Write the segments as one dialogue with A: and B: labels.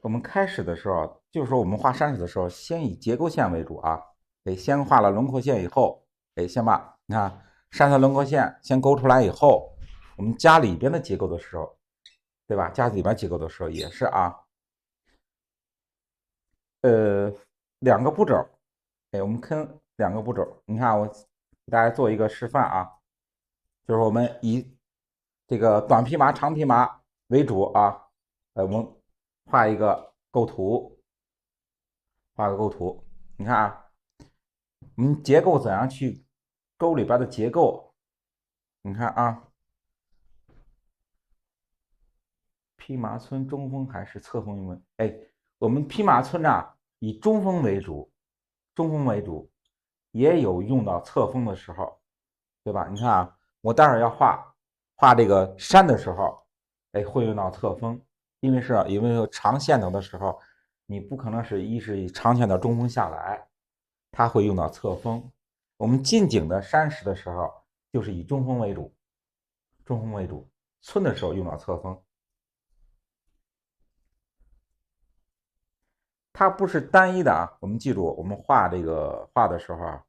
A: 我们开始的时候，就是说我们画山石的时候，先以结构线为主啊。先画了轮廓线以后，先把你看山石轮廓线先勾出来以后，我们加里边的结构的时候，对吧？加里边结构的时候也是啊，两个步骤，我们看两个步骤。你看我给大家做一个示范啊，就是我们以这个短皮麻、长皮麻为主啊，我们画一个构图，画个构图。你看啊，我们结构怎样去勾里边的结构？你看啊，披麻村中锋还是侧锋为？我们披麻村呢以中锋为主，中锋为主，也有用到侧锋的时候，对吧？你看啊，我待会儿要画这个山的时候，会用到侧锋，因为有长线头的时候，你不可能是以长线的中锋下来，它会用到侧锋。我们近景的山石的时候，就是以中锋为主，中锋为主，村的时候用到侧锋。它不是单一的啊，我们记住，我们画的时候啊，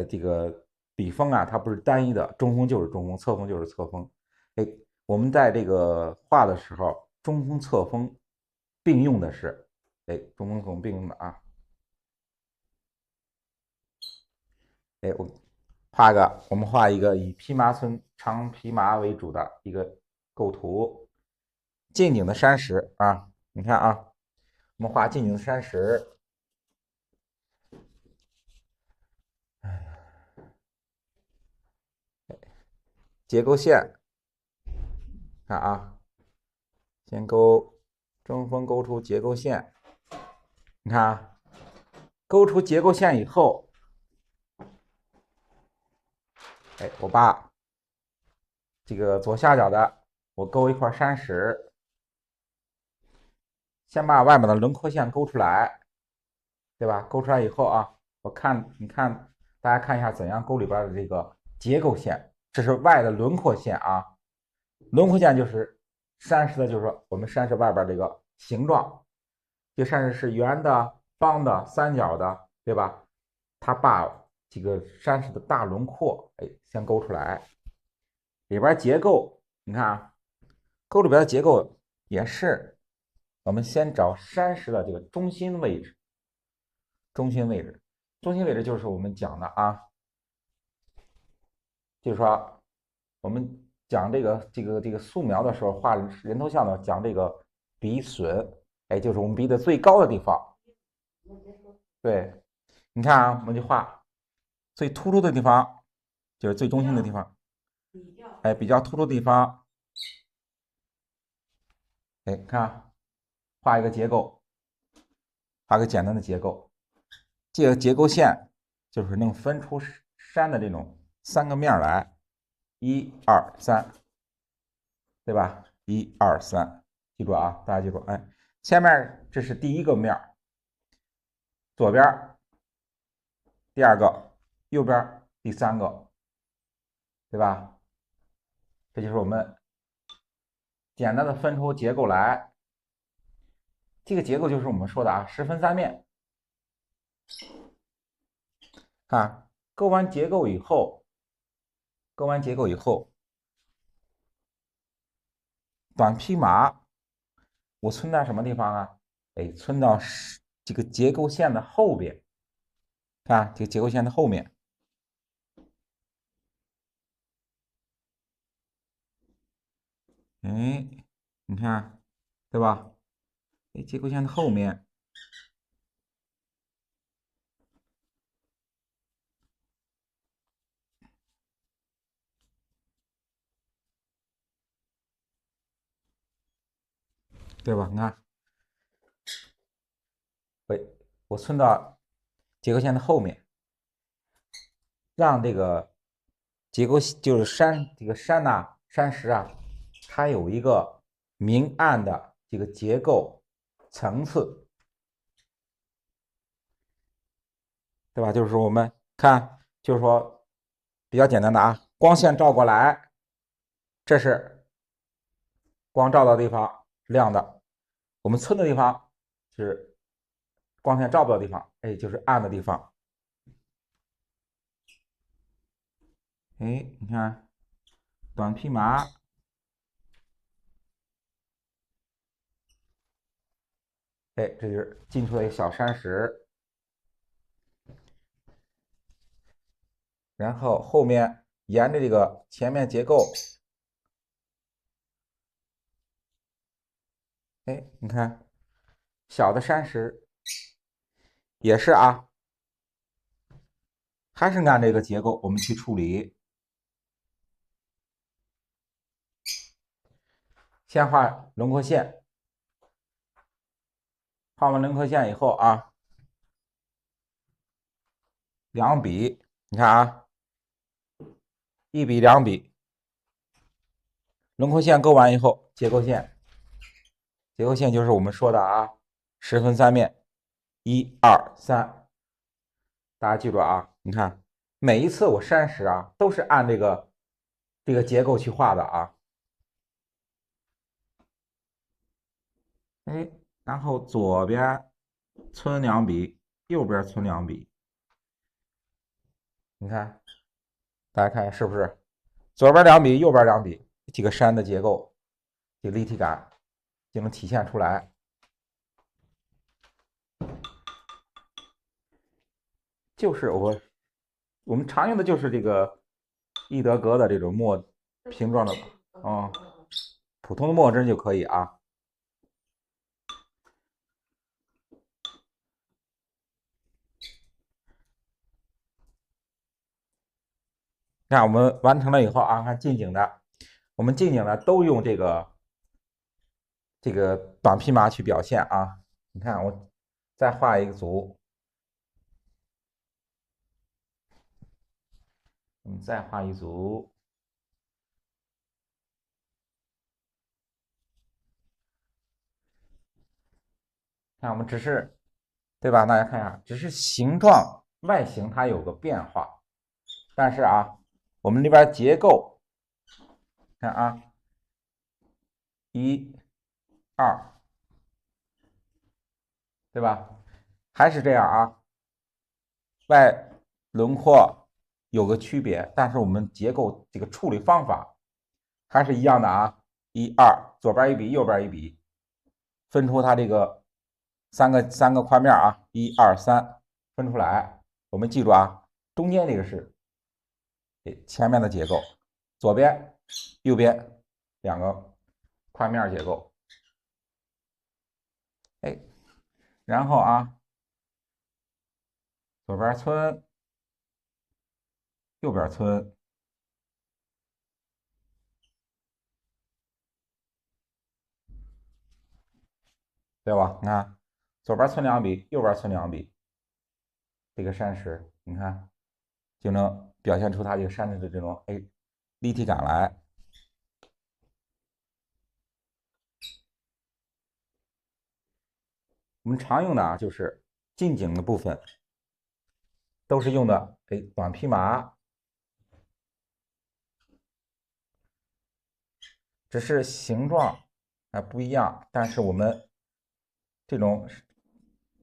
A: 这个笔锋啊，它不是单一的，中锋就是中锋，侧锋就是侧锋。我们在这个画的时候，中锋侧锋并用的是，中锋侧锋并用的啊。我们画一个以披麻村长皮麻为主的一个构图，近景的山石啊，你看啊，我们画近景的山石。结构线，看啊，先中锋勾出结构线，你看啊，勾出结构线以后，我把这个左下角的我勾一块山石，先把外面的轮廓线勾出来，对吧？勾出来以后啊，你看，大家看一下怎样勾里边的这个结构线，这是外的轮廓线啊，轮廓线就是山石的，就是说我们山石外边这个形状，这个山石是圆的、方的、三角的，对吧？它把这个山石的大轮廓，先勾出来，里边结构，你看啊，勾里边的结构也是，我们先找山石的这个中心位置，中心位置，中心位置就是我们讲的啊，就是说我们讲这个素描的时候，画人头像的讲这个鼻损，就是我们鼻的最高的地方。对，你看啊，我们就画最突出的地方，就是最中心的地方。比较突出的地方，看，画一个结构，画个简单的结构。这个结构线就是能分出山的这种三个面来，一二三，对吧？一二三，记住啊，大家记住，前面这是第一个面，左边第二个，右边第三个，对吧？这就是我们简单的分出结构来。这个结构就是我们说的啊，十分三面。看，勾完结构以后，短披麻我存在什么地方啊？存到这个结构线的后边。看这个结构线的后面，你看，对吧？结构线的后面，对吧？你看，我存到结构线的后面，让这个结构就是这个山石啊，它有一个明暗的这个结构层次，对吧？就是说我们看，就是说比较简单的啊，光线照过来，这是光照的地方，亮的。我们村的地方是光线照不到的地方，哎，就是暗的地方。哎，你看短披麻，哎，这就是进出的一个小山石。然后后面沿着这个前面结构，哎，你看小的山石也是啊，还是按这个结构我们去处理。先画轮廓线，画完轮廓线以后啊，两笔，你看啊，一笔两笔，轮廓线勾完以后，结构线，结构线就是我们说的啊，十分三面，一二三，大家记住啊，你看每一次我删时啊，都是按这个结构去画的啊，哎，然后左边村两笔，右边村两笔，你看，大家看是不是？左边两笔，右边两笔，这个山的结构，这个立体感就能体现出来。就是我们常用的就是这个易德格的这种墨形状的，普通的墨针就可以啊。看我们完成了以后啊，看近景的，我们近景的都用这个短披麻去表现啊。你看我再画一个组，我们再画一组，看我们只是对吧？大家看一下，只是形状外形它有个变化，但是啊，我们这边结构看啊，一、二，对吧？还是这样啊，外轮廓有个区别，但是我们结构这个处理方法还是一样的啊。一二，左边一笔，右边一笔，分出它这个三个宽面啊，一二三，分出来。我们记住啊，中间这个是前面的结构，左边、右边两个宽面结构。哎，然后啊，左边村，右边村，对吧？你看，左边村两笔，右边村两笔，这个山石，你看就能表现出它这个山石的这种立体感来。我们常用的啊，就是近景的部分，都是用的短披麻，只是形状不一样，但是我们这种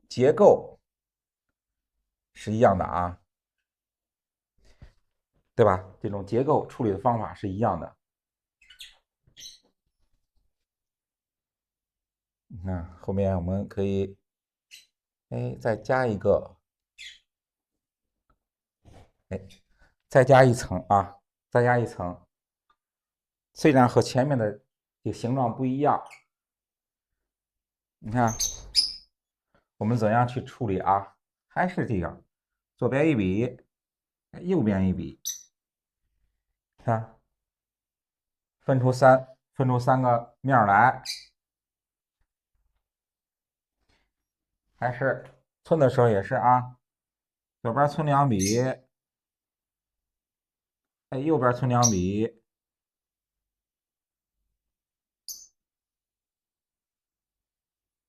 A: 结构是一样的啊，对吧？这种结构处理的方法是一样的。你看后面我们可以再加一个，再加一层啊，再加一层。虽然和前面的这个形状不一样，你看我们怎样去处理啊？还是这样，左边一笔，右边一笔，看分出三个面来，还是寸的时候也是啊，左边寸两笔，右边寸两笔，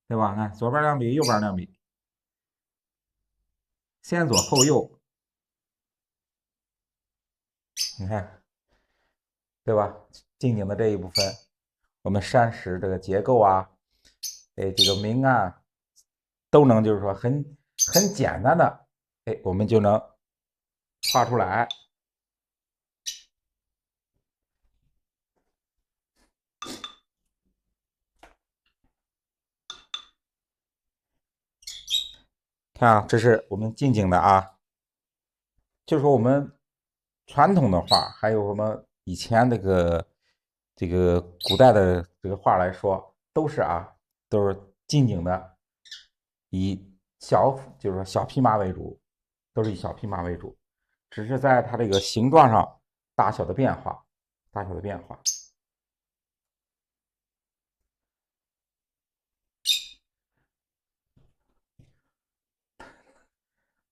A: 对吧？看左边两笔，右边两笔，先左后右，你看对吧？近景的这一部分，我们山石这个结构啊，这个明暗都能就是说很简单的，哎，我们就能画出来。看啊，这是我们近景的啊，就是说我们传统的画，还有我们以前这个古代的这个画来说，都是近景的，以就是说小匹马为主，都是以小匹马为主，只是在它这个形状上大小的变化，大小的变化。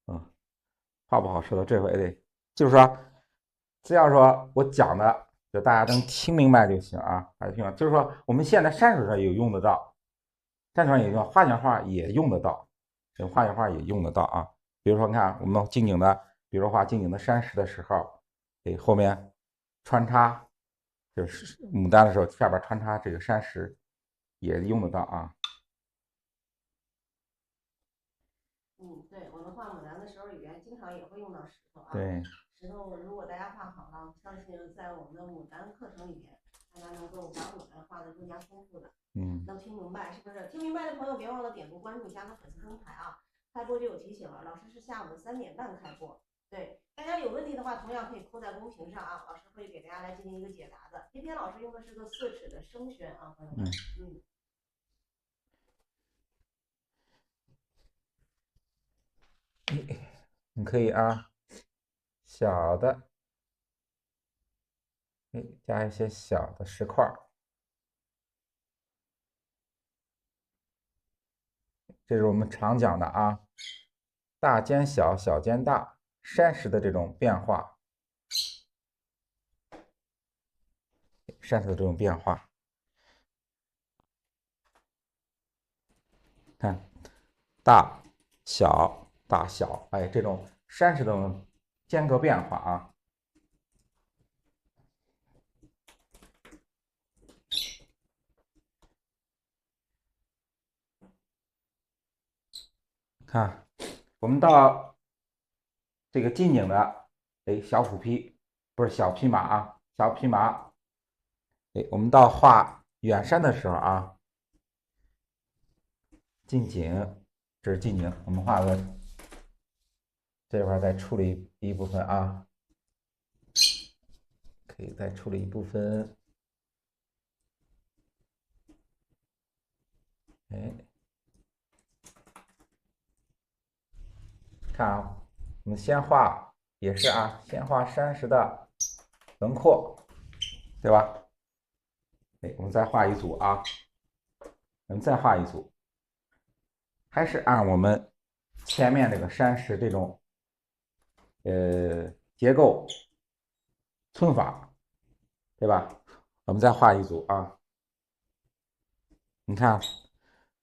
A: 嗯，话不好说的，这回得就是说，只要说我讲的，就大家能听明白就行啊，大家听了，就是说我们现在山水上也用得到，山水上也用，画像画也用得到，这画像画也用得到啊。比如说，你看我们近景的，比如说画近景的山石的时候，给后面穿插，就是牡丹的时候下边穿插这个山石，也用得到啊。
B: 对，我们画牡丹的时候里边经常也会用到石头啊。
A: 对，
B: 石头如果大家画好了，相信在我们的牡丹课程里边，大家能够把牡丹画得更加丰富的。能听明白是不是？听明白的朋友别忘了点个关注，加个粉丝灯牌啊。开播就有提醒了，老师是下午的3点半开播。对，大家有问题的话，同样可以扣在公屏上啊，老师会给大家来进行一个解答的。今天老师用的是个4尺的生宣啊，朋友们。
A: 你可以啊，小的，加一些小的石块，这是我们常讲的啊，大兼小，小兼大，山石的这种变化，山石的这种变化，看大小大小，哎，这种山石的间隔变化啊。看，我们到这个近景的，哎，小虎皮不是小匹马啊，小匹马。哎，我们到画远山的时候啊，近景，这是近景，我们画个这块再处理一部分啊，可以再处理一部分。哎，看啊，我们先画也是啊，先画山石的轮廓，对吧？哎，我们再画一组啊，我们再画一组，还是按我们前面这个山石这种结构皴法，对吧？我们再画一组啊。你看，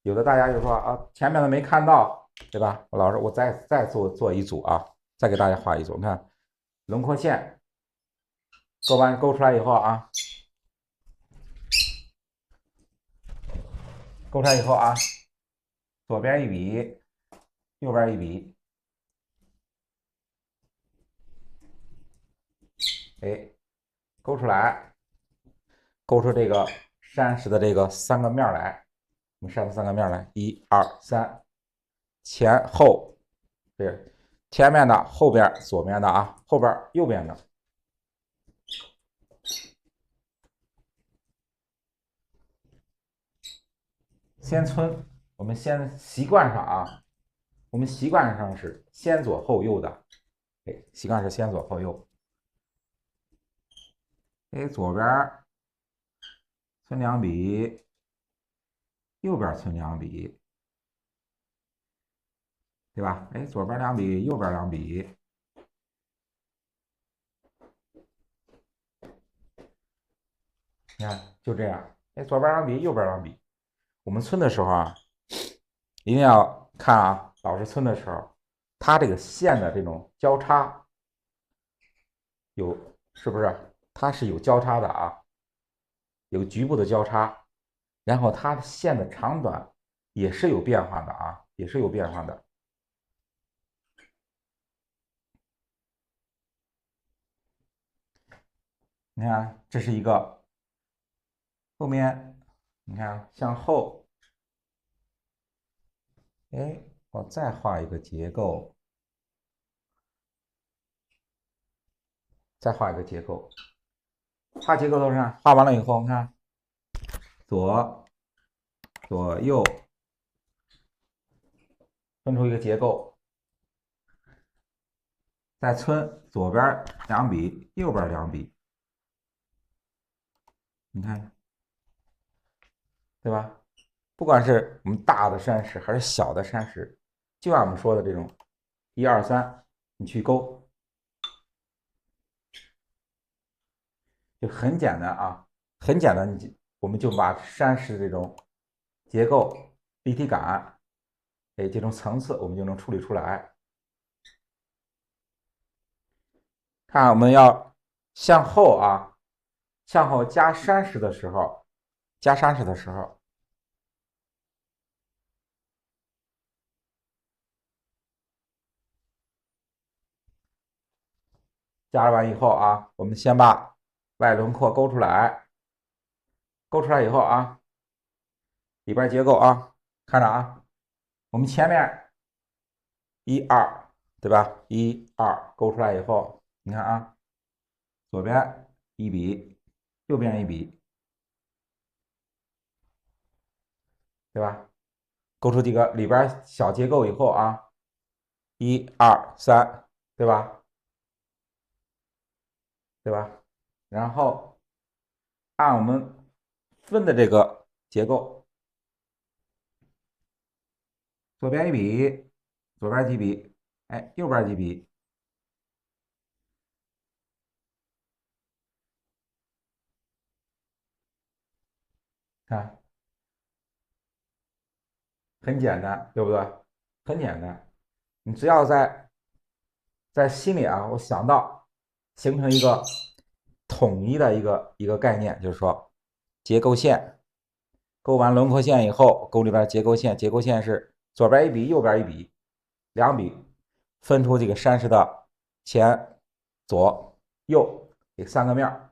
A: 有的大家就说啊，前面的没看到，对吧？老师，我再做一组啊，再给大家画一组。你看，轮廓线勾出来以后啊，勾出来以后啊，左边一笔，右边一笔，哎，勾出来，勾出这个山石的这个3个面来。我们山石3个面来，1、2、3，前后，是前面的，后边左边的啊，后边右边的。先皴，我们先习惯上啊，我们习惯上是先左后右的，哎，习惯是先左后右，哎，左边皴2笔，右边皴2笔，对吧？哎，左边2笔，右边2笔，你看就这样，哎，左边2笔，右边2笔。我们皴的时候啊，一定要看啊，老师皴的时候，它这个线的这种交叉有是不是？它是有交叉的啊，有局部的交叉，然后它的线的长短也是有变化的啊，也是有变化的。你看，这是一个，后面你看向后，哎，我再画一个结构，再画一个结构。画结构的时候，画完了以后，你看左右分出一个结构，再存左边2笔，右边2笔，你看，对吧？不管是我们大的山石还是小的山石，就按我们说的这种1、2、3，你去勾，就很简单啊，很简单，我们就把山石这种结构、立体感，哎，这种层次我们就能处理出来。看我们要向后啊，向后加山石的时候，加山石的时候，加完以后啊，我们先把外轮廓勾出来，勾出来以后啊，里边结构啊，看着啊，我们前面1、2，对吧？1、2勾出来以后，你看啊，左边1笔，右边1笔，对吧？勾出几个里边小结构以后啊，1、2、3，对吧？对吧？然后按我们分的这个结构，左边1笔，左边几笔，哎，右边几笔，看，很简单，对不对？很简单，你只要在心里啊，我想到形成一个统一的一个概念，就是说结构线勾完轮廓线以后，勾里边结构线，结构线是左边1笔，右边1笔，2笔，分出这个山石的前、左、右这3个面，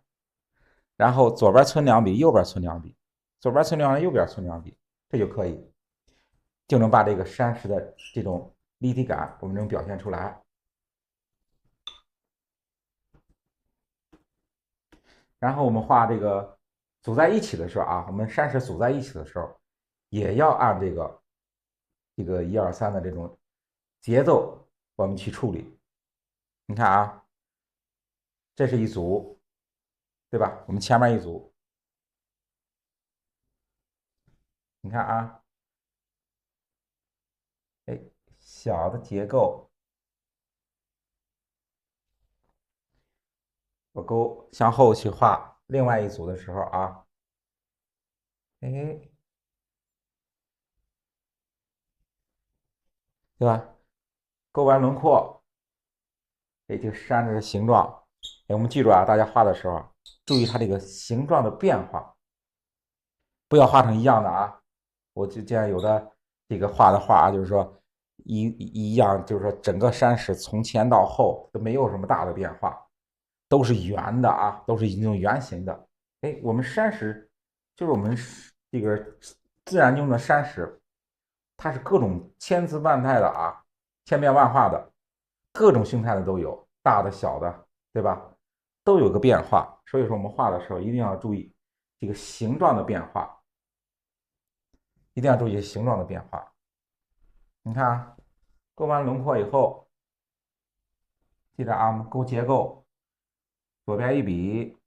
A: 然后左边存2笔，右边存2笔，左边存2笔，右边存2笔，这就可以，就能把这个山石的这种立体感我们能表现出来。然后我们画这个组在一起的时候啊，我们山石组在一起的时候，也要按这个1、2、3的这种节奏我们去处理。你看啊，这是一组，对吧？我们前面一组，你看啊，哎，小的结构，我勾向后去画另外一组的时候啊，哎，对吧？勾完轮廓，哎，这个山的形状，哎，我们记住啊，大家画的时候注意它这个形状的变化，不要画成一样的啊。我就见有的这个画的画啊，就是说一样，就是说整个山石从前到后都没有什么大的变化，都是圆的啊，都是那种圆形的。哎，我们山石就是我们这个自然中的山石，它是各种千姿万态的啊，千变万化的，各种形态的都有，大的小的，对吧？都有个变化。所以说我们画的时候一定要注意这个形状的变化，一定要注意形状的变化。你看啊，勾完轮廓以后，记得啊，我们勾结构，左边1笔，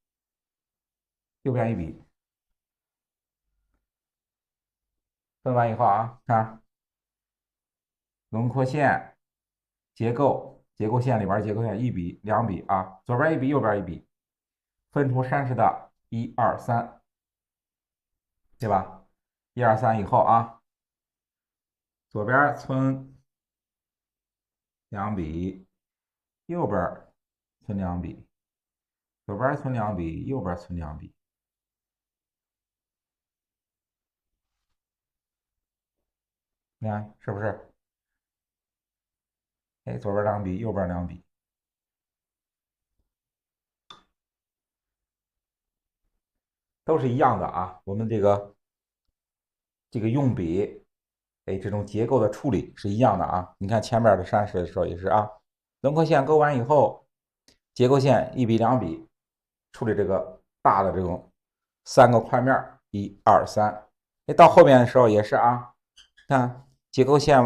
A: 右边1笔，分完以后啊，看轮廓线、结构，结构线里边结构线1笔、2笔啊，左边1笔，右边1笔，分出山石的1、2、3，对吧？1、2、3以后啊，左边存2笔，右边存2笔，左边存2笔，右边存2笔，你看是不是？哎，左边2笔，右边2笔，都是一样的啊。我们这个用笔，哎，这种结构的处理是一样的啊。你看前面的山石的时候也是啊，轮廓线勾完以后，结构线1笔2笔处理这个大的这种3个块面，1、2、3。哎，到后面的时候也是啊，看结构线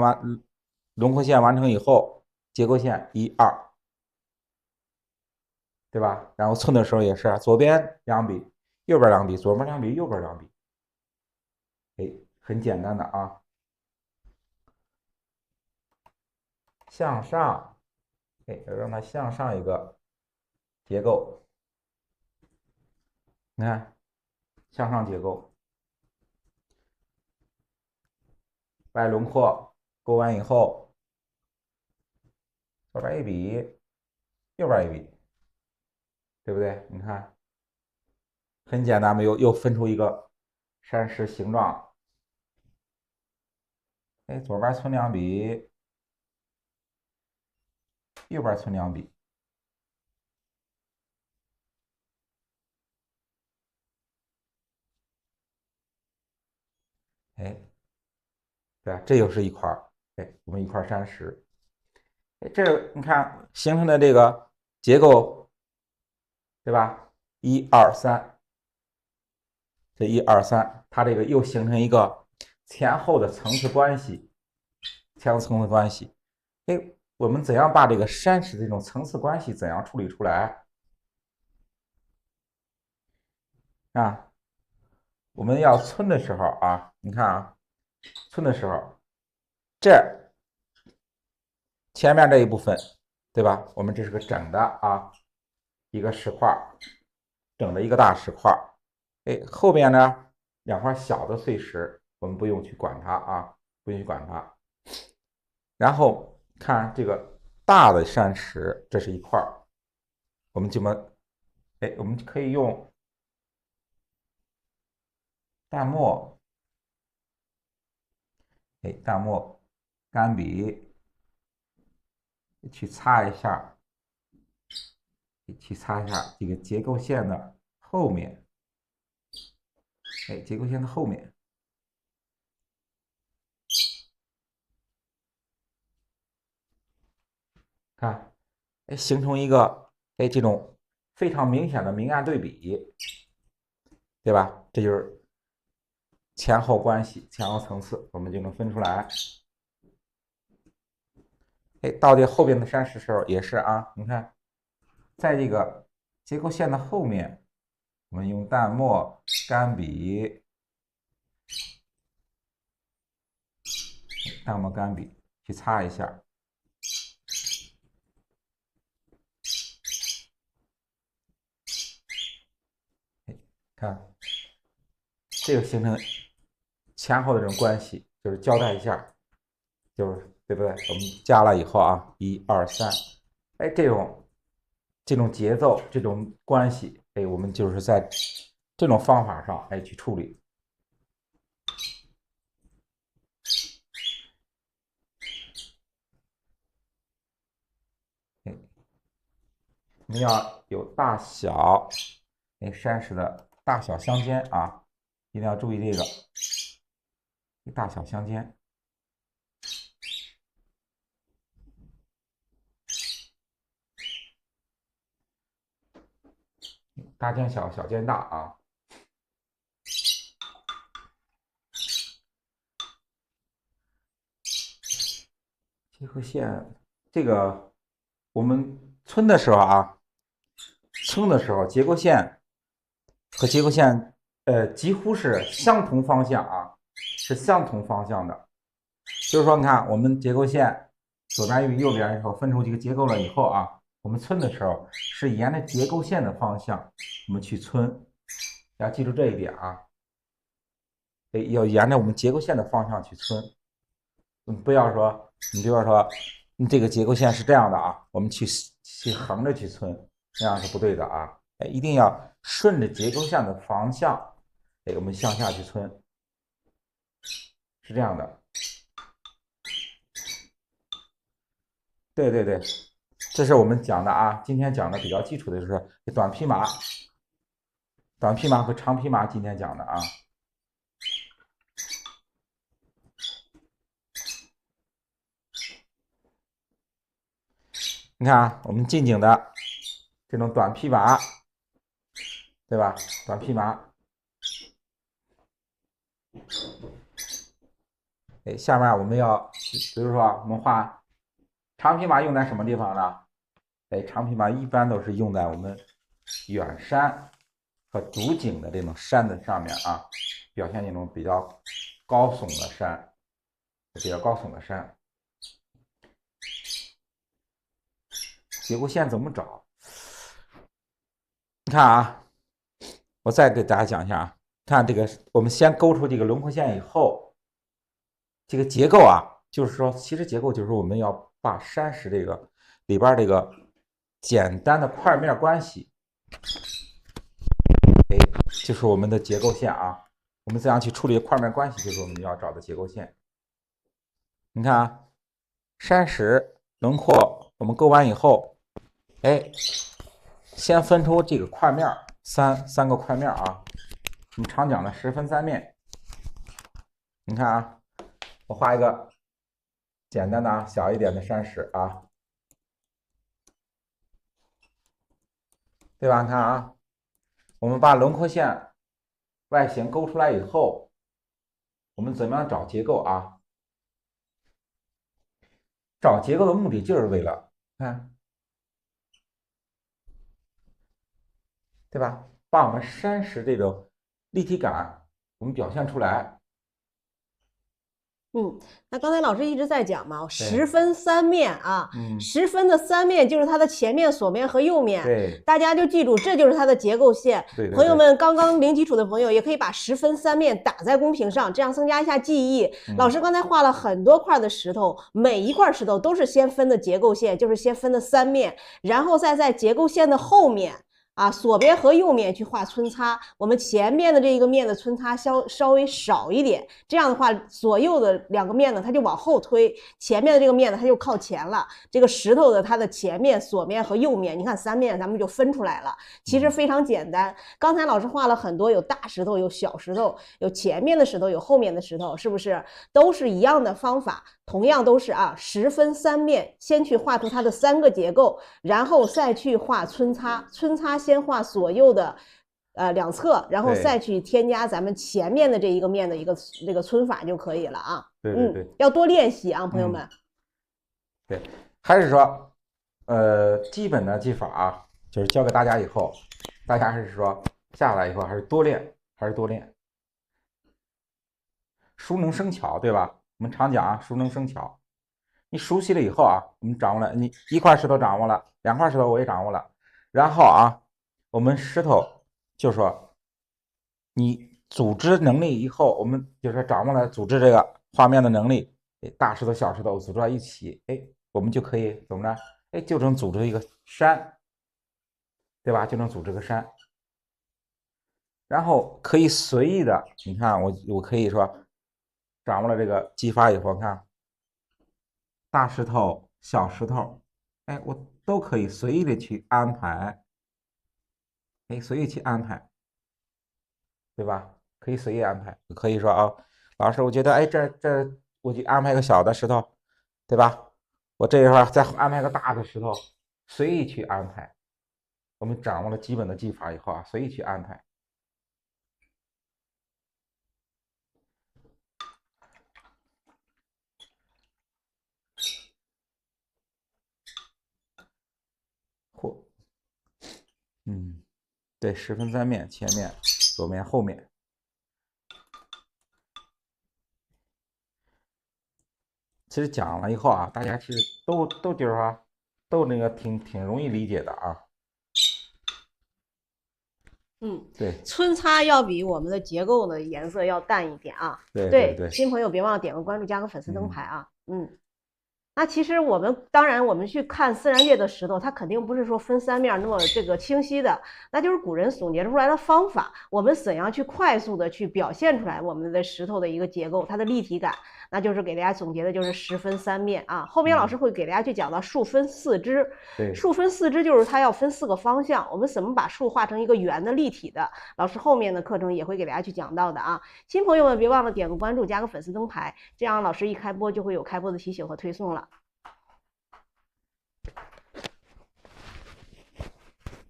A: 轮廓线完成以后，结构线1、2，对吧？然后寸的时候也是，左边2笔，右边2笔，左边2笔，右边2笔。哎，很简单的啊。向上，哎，要让它向上一个结构，你看向上结构，外轮廓勾完以后，左边1笔，右边1笔，对不对？你看很简单，没有又分出一个山石形状。哎，左边存2笔，右边存2笔。哎，对吧？这又是一块儿，哎，我们一块山石。哎，这你看形成的这个结构，对吧？1、2、3，这1、2、3，它这个又形成一个前后的层次关系，前后层次关系。哎，我们怎样把这个山石这种层次关系怎样处理出来啊？我们要皴的时候啊，你看啊，皴的时候，这前面这一部分，对吧？我们这是个整的啊，一个石块，整的一个大石块。哎，后边呢2块小的碎石，我们不用去管它啊，不用去管它。然后看这个大的山石，这是一块，我们哎，我们可以用淡墨，哎，淡墨干笔去擦一下，去擦一下这个结构线的后面，哎，结构线的后面，看，哎，形成一个哎这种非常明显的明暗对比，对吧？这就是前后关系、前后层次，我们就能分出来。哎，到这后边的山石时候也是啊，你看，在这个结构线的后面，我们用淡墨干笔，淡墨干笔去擦一下，看这个形成前后的这种关系，就是交代一下，就是对不对？我们加了以后啊，1、2、3，哎，这种节奏，这种关系，哎，我们就是在这种方法上，哎，去处理。哎，我们要有大小，哎，山石的大小相间啊，一定要注意这个大小相间。大见小，小见大啊。结构线这个我们皴的时候啊，皴的时候结构线和结构线几乎是相同方向啊，是相同方向的。就是说，你看我们结构线左边与右边以后分出这个结构了以后啊，我们皴的时候是沿着结构线的方向我们去皴，要记住这一点啊。哎，要沿着我们结构线的方向去皴。不要说，你比如说，你这个结构线是这样的啊，我们去横着去皴，那样是不对的啊。哎，一定要顺着结构线的方向，哎，我们向下去皴，是这样的。对对对，这是我们讲的啊，今天讲的比较基础的就是短披麻和长披麻，今天讲的啊。你看啊，我们近景的这种短披麻，对吧？短披麻，哎，下面我们要，比如说我们画长披麻用在什么地方呢？哎，长披麻一般都是用在我们远山和主景的这种山的上面啊，表现那种比较高耸的山，结构线怎么找？你看啊，我再给大家讲一下啊，看这个，我们先勾出这个轮廓线以后，这个结构啊，就是说，其实结构就是我们要把山石这个里边这个简单的块面关系，哎，就是我们的结构线啊。我们怎样去处理块面关系，就是我们要找的结构线。你看啊，山石轮廓我们勾完以后，哎，先分出这个块面三个块面啊。我们常讲的10分3面。你看啊，我画一个简单的啊，小一点的山石啊，对吧？你看啊，我们把轮廓线外形勾出来以后，我们怎么样找结构啊？找结构的目的就是为了看，对吧？把我们山石这种立体感我们表现出来。
B: 那刚才老师一直在讲嘛，10分3面啊，10分的3面就是它的前面、左面和右面。
A: 对，
B: 大家就记住，这就是它的结构线。
A: 对，
B: 朋友们，刚刚零基础的朋友也可以把10分3面打在公屏上，这样增加一下记忆。老师刚才画了很多块的石头，每一块石头都是先分的结构线，就是先分的3面，然后再在结构线的后面。左边和右面去画皴擦，我们前面的这一个面的皴擦稍微少一点，这样的话，左右的2个面呢，它就往后推，前面的这个面呢，它就靠前了。这个石头的它的前面、左面和右面，你看3面咱们就分出来了。其实非常简单。刚才老师画了很多，有大石头，有小石头，有前面的石头，有后面的石头，是不是都是一样的方法？同样都是10分3面，先去画出它的3个结构，然后再去画皴擦，皴擦先画左右的2侧，然后再去添加咱们前面的这一个面的这个皴法就可以了啊。
A: 对，
B: 要多练习啊，朋友们。
A: 对，还是说，基本的技法啊，就是教给大家以后，大家还是说下来以后还是多练，熟能生巧，对吧？我们常讲啊，熟能生巧。你熟悉了以后啊，我们掌握了，你1块石头掌握了，2块石头我也掌握了，然后啊，我们石头就说你组织能力以后，我们就是掌握了组织这个画面的能力，大石头、小石头组织在一起，哎，我们就可以怎么着？哎，就能组织一个山，对吧？就能组织个山，然后可以随意的，你看我可以说。掌握了这个技法以后，看大石头、小石头，哎，我都可以随意的去安排，哎，随意去安排，对吧？可以随意安排，可以说啊，老师，我觉得，哎，这我就安排个小的石头，对吧？我这一会儿再安排个大的石头，随意去安排。我们掌握了基本的技法以后啊，随意去安排。对，10分3面，前面、左面、后面。其实讲了以后啊，大家其实都就是说，都那个挺容易理解的啊。对，
B: 皴擦要比我们的结构的颜色要淡一点啊。
A: 对，
B: 新朋友别忘了点个关注，加个粉丝灯牌啊。那其实当然我们去看自然界的石头，它肯定不是说分三面那么这个清晰的，那就是古人总结出来的方法。我们怎样去快速的去表现出来我们的石头的一个结构，它的立体感，那就是给大家总结的就是十分三面啊。后边老师会给大家去讲到树分四支，树分四支就是它要分4个方向，我们怎么把树画成一个圆的立体的，老师后面的课程也会给大家去讲到的啊。新朋友们别忘了点个关注，加个粉丝灯牌，这样老师一开播就会有开播的提醒和推送了。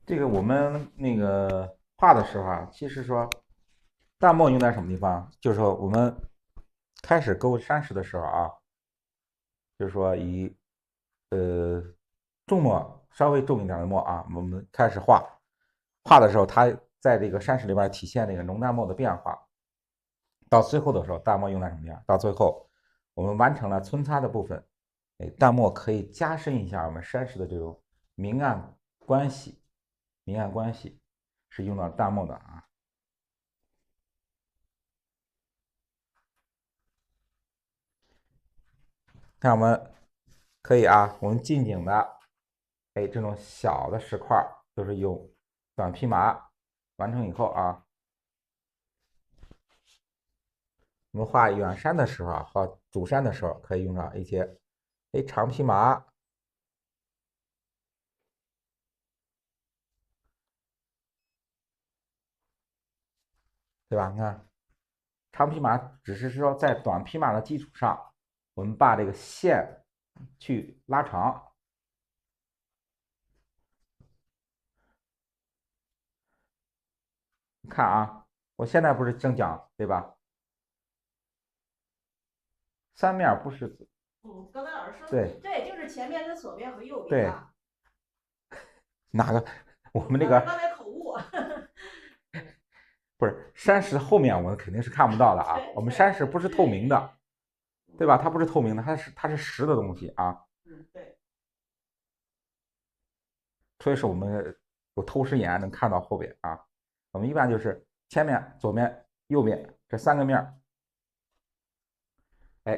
A: 这个我们那个画的时候啊，其实说淡墨用在什么地方？就是说我们开始勾山石的时候啊，就是说以重墨稍微重一点的墨啊，我们开始画的时候，它在这个山石里边体现这个浓淡墨的变化。到最后的时候，淡墨用在什么地方？到最后我们完成了皴擦的部分，淡墨可以加深一下我们山石的这种明暗关系。明暗关系是用到淡墨的啊。看我们可以啊，我们近景的，这种小的石块就是用短皮麻完成以后啊，我们画远山的时候啊，画主山的时候可以用上一些长皮麻。对吧？你看，长皮麻只是说在短皮麻的基础上，我们把这个线去拉长。你看啊，我现在不是正讲对吧？三面不是字。
B: 刚才老师说
A: 对，
B: 就是前面的左边和右
A: 边啊。对，哪个？我们这个
B: 刚才口误。
A: 不是山石后面，我们肯定是看不到的啊。我们山石不是透明的，对吧？它不是透明的，它是实的东西啊。
B: 对。
A: 所以说我们有透视眼能看到后边啊。我们一般就是前面、左面、右边这3个面。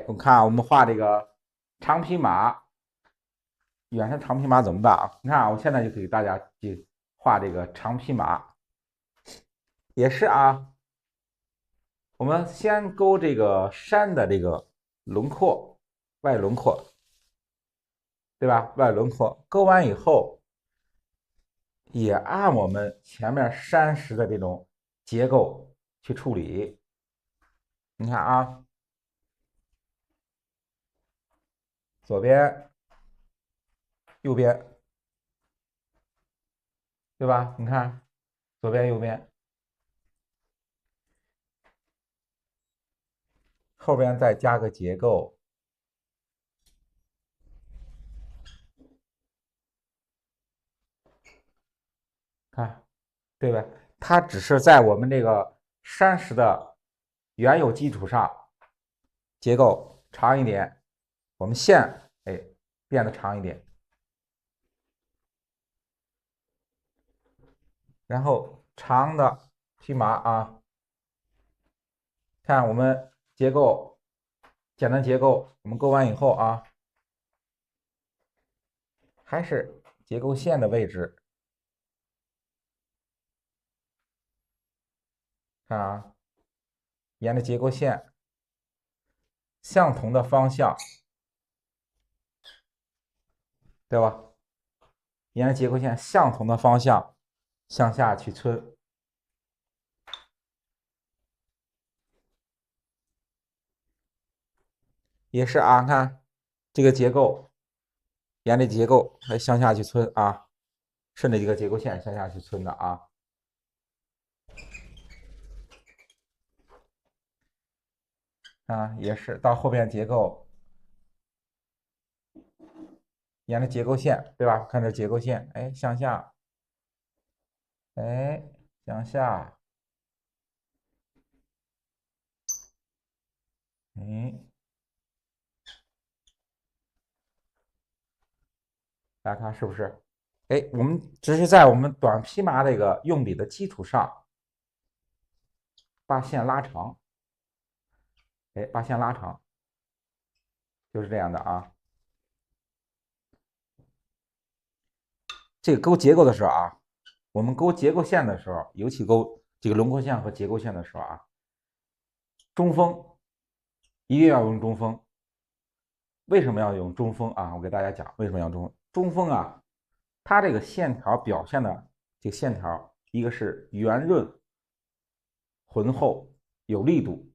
A: 我们看啊，我们画这个长皮马，远山长皮马怎么办啊？你看啊，我现在就给大家去画这个长皮马，也是啊。我们先勾这个山的这个轮廓，外轮廓，对吧？外轮廓勾完以后，也按我们前面山石的这种结构去处理。你看啊，左边、右边，对吧？你看左边、右边，后边再加个结构。看，对吧？它只是在我们这个山石的原有基础上，结构长一点，我们线变得长一点，然后长的匹马啊，看我们结构，简单结构，我们勾完以后啊，还是结构线的位置，看啊，沿着结构线相同的方向，对吧？沿着结构线相同的方向向下去皴。也是啊，看这个结构，沿着结构来向下去皴啊，顺着这个结构线向下去皴的啊。也是到后边结构，沿着结构线，对吧？看这结构线，向下，向下，大家看是不是？我们只是在我们短皮麻这个用笔的基础上，把线拉长，把线拉长，就是这样的啊。这个勾结构的时候啊，我们勾结构线的时候，尤其勾这个轮廓线和结构线的时候啊，中锋一定要用中锋。为什么要用中锋啊？我给大家讲为什么要中锋。中锋啊，它这个线条表现的这个线条，一个是圆润、浑厚、有力度，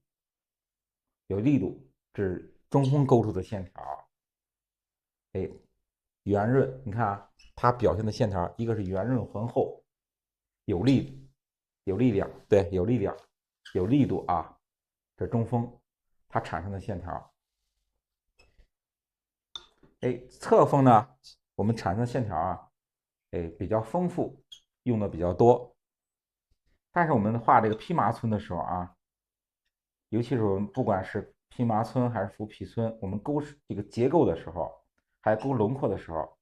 A: 这是中锋勾出的线条。哎，圆润，你看啊，它表现的线条，一个是圆润浑厚，有力量，对，有力量，有力度啊，这是中锋它产生的线条。哎，侧锋呢，我们产生的线条啊，哎，比较丰富，用的比较多。但是我们画这个披麻皴的时候啊，尤其是我们不管是披麻皴还是浮皮皴，我们勾这个结构的时候，还勾轮廓的时候，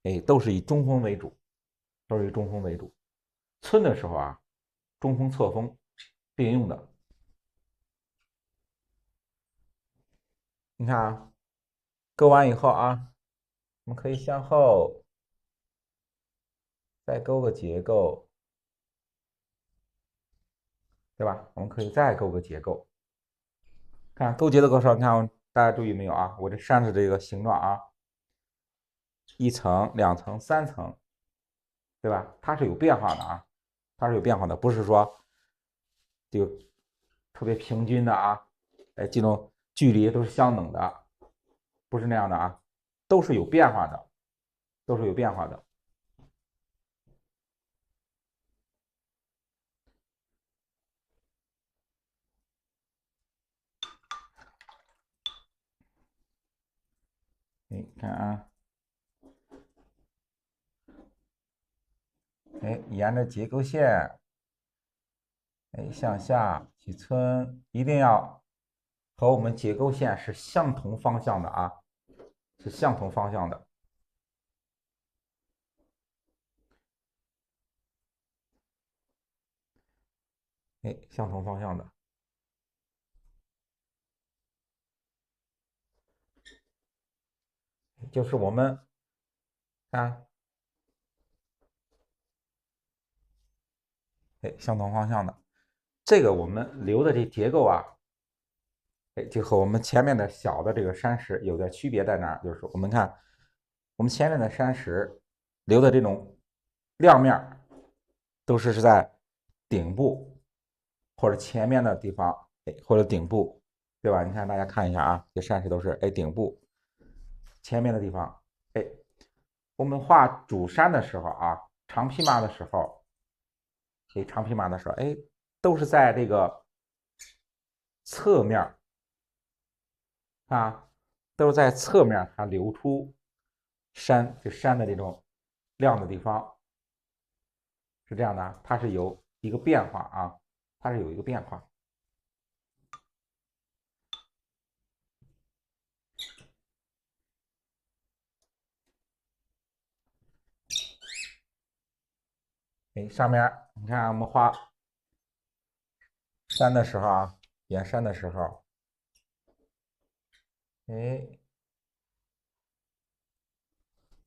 A: 哎，都是以中锋为主，皴的时候啊，中锋侧锋并用的。你看啊，勾完以后啊，我们可以向后再勾个结构，对吧？我们可以再勾个结构。看勾结的时候，你看大家注意没有啊？我这扇子这个形状啊，一层、两层、三层，对吧？它是有变化的啊，它是有变化的，不是说这个特别平均的啊，哎，这种距离都是相等的，不是那样的啊，都是有变化的，都是有变化的。你看啊，哎，沿着结构线，哎，向下去皴，一定要和我们结构线是相同方向的啊，是相同方向的。哎，相同方向的，就是我们看，哎，相同方向的，这个我们留的这结构啊，哎，就和我们前面的小的这个山石有点区别在哪儿？就是我们看，我们前面的山石留的这种亮面都是在顶部或者前面的地方，哎，或者顶部，对吧？你看大家看一下啊，这山石都是哎顶部前面的地方，哎，我们画主山的时候啊，长披麻的时候，哎，长披麻的时候，哎，都是在这个侧面啊，都是在侧面它留出山的这种亮的地方，是这样的，它是有一个变化啊，它是有一个变化。哎，上面你看我们画山的时候啊，演山的时候，哎，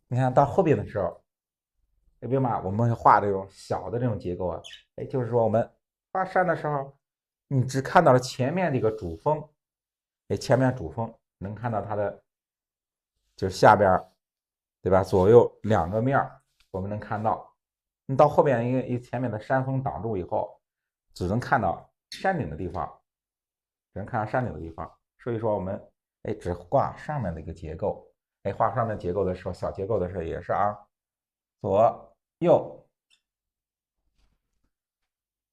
A: 你看到后边的时候，哎，别嘛，我们画这种小的这种结构啊，哎，就是说我们画山的时候，你只看到了前面这个主峰，哎，前面主峰能看到它的就是下边，对吧？左右两个面我们能看到。你到后边因为前面的山峰挡住以后，只能看到山顶的地方，只能看到山顶的地方。所以说我们哎只画上面的一个结构，哎画上面结构的时候，小结构的时候也是啊，左右，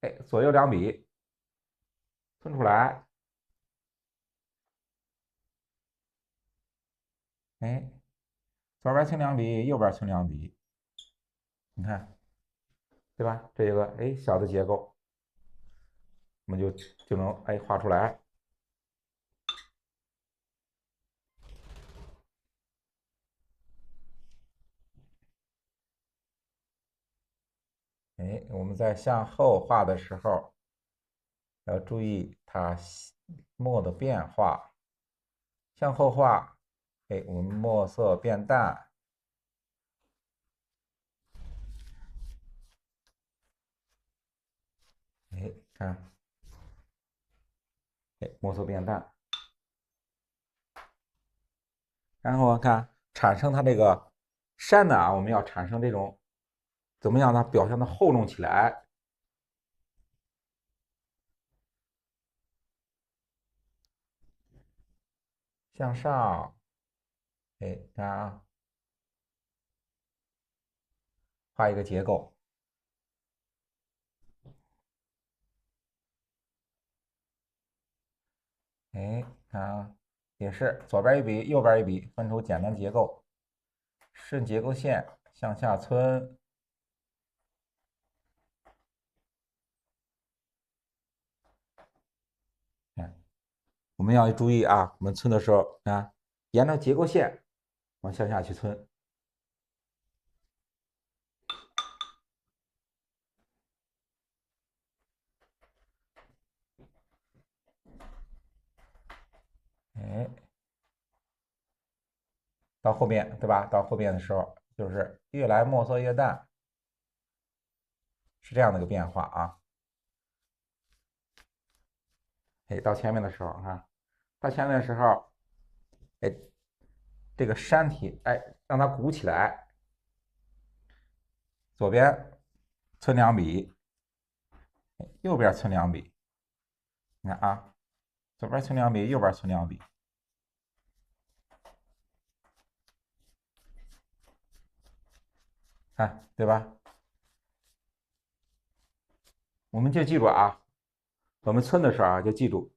A: 哎左右两笔分出来，哎左边清两笔，右边清两笔，你看对吧？这个哎小的结构，我们就能哎画出来。哎，我们在向后画的时候，要注意它墨的变化。向后画，哎，我们墨色变淡，看，哎，墨色变淡，然后看产生它这个山呢啊，我们要产生这种怎么样呢？表现的厚重起来。向上，哎，看啊，画一个结构，哎，看啊，也是左边一笔，右边一笔，分出简单结构，顺结构线向下村。看，我们要注意啊，我们村的时候啊，沿着结构线往向下去村。哎，到后边对吧？到后边的时候，就是越来墨色越淡，是这样的一个变化啊。哎，到前面的时候啊，到前面的时候，哎，这个山体，哎，让它鼓起来，左边村2笔，右边村2笔。你看啊，左边村2笔，右边村2笔，看对吧？我们就记住啊，我们村的时候啊，就记住，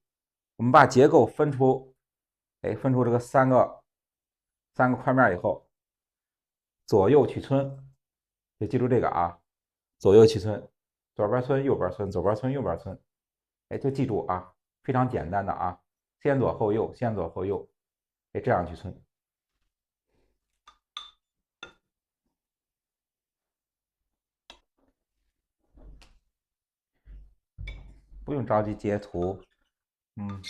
A: 我们把结构分出，哎，分出这个三个块面以后，左右去村，就记住这个啊，左右去村，左边村右边村，左边村右边村，哎，就记住啊，非常简单的啊，先左后右，先左后右，哎，这样去村。不用着急截图，嗯，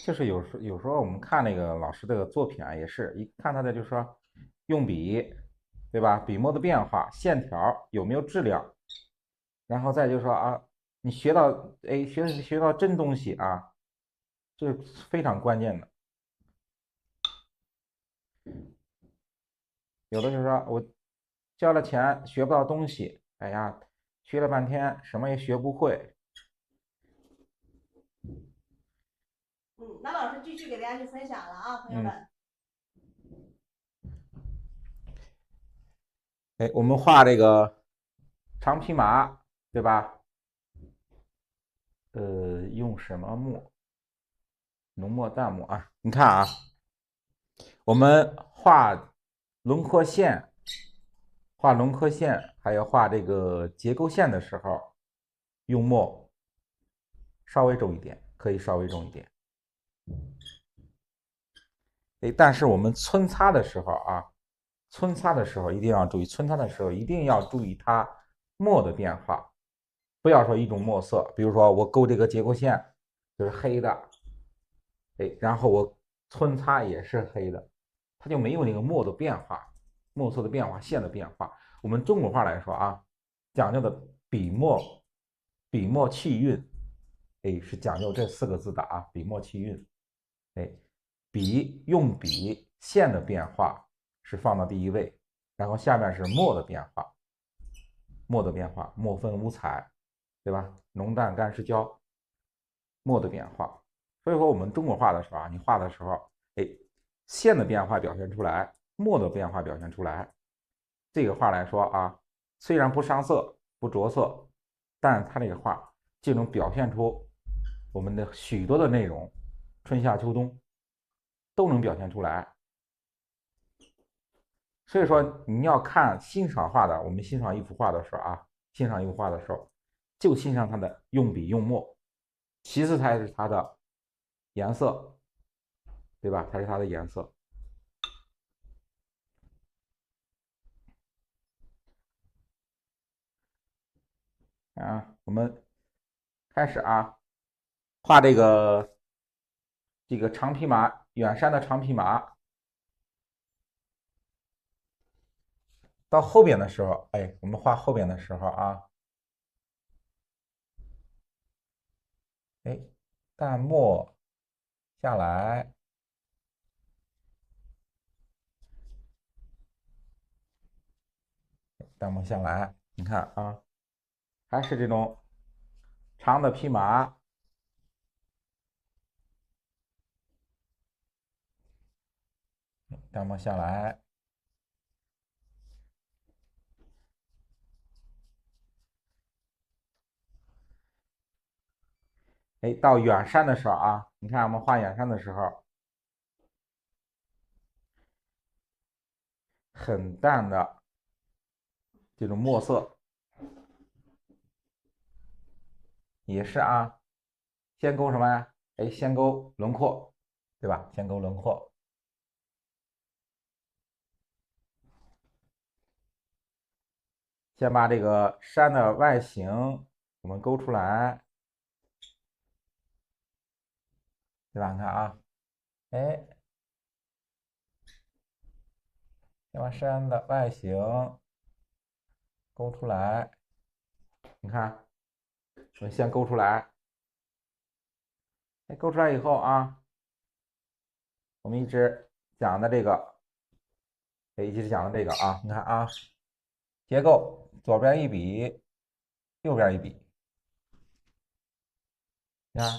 A: 就是有时候我们看那个老师的作品啊，也是一看他的就是说用笔，对吧？笔墨的变化，线条有没有质量，然后再就是说啊，你学到哎学到真东西啊，这是非常关键的。有的就是说我交了钱学不到东西，哎呀，学了半天什么也学不会。
B: 那老师继续给大家去分享了啊，朋友们。
A: 哎，我们画这个长匹马，对吧？用什么墨？浓墨淡墨啊，你看啊，我们画轮廓线、画轮廓线，还有画这个结构线的时候，用墨稍微重一点，可以稍微重一点。哎，但是我们皴擦的时候啊，皴擦的时候一定要注意，皴擦的时候一定要注意它墨的变化，不要说一种墨色，比如说我勾这个结构线就是黑的，哎，然后我皴擦也是黑的，它就没有那个墨的变化，墨色的变化，线的变化。我们中国话来说啊，讲究的笔墨气韵，哎，是讲究这4个字的啊，笔墨气韵，哎，用笔线的变化是放到第一位，然后下面是墨的变化，墨分五彩，对吧？浓淡干湿焦，墨的变化。所以说我们中国画的时候啊，你画的时候，哎，线的变化表现出来，墨的变化表现出来。这个画来说啊，虽然不上色不着色，但它这个画就能表现出我们的许多的内容，春夏秋冬都能表现出来。所以说你要看欣赏画的，我们欣赏一幅画的时候啊，欣赏一幅画的时候，就欣赏它的用笔用墨，其次才是它的颜色，对吧？才是它的颜色。啊，我们开始啊，画这个长匹马，远山的长匹马。到后边的时候，哎，我们画后边的时候啊，哎，淡墨下来，淡墨下来，你看啊，还是这种长的匹马，淡墨下来。哎，到远山的时候啊，你看我们画远山的时候，很淡的这种墨色，也是啊，先勾什么呀？哎，先勾轮廓，对吧？先勾轮廓，先把这个山的外形我们勾出来，对吧？你看啊，哎，先把山的外形勾出来，你看，我们先勾出来，哎，勾出来以后啊，我们一直讲的这个，哎，一直讲的这个啊，你看啊，结构左边一笔，右边一笔，你看，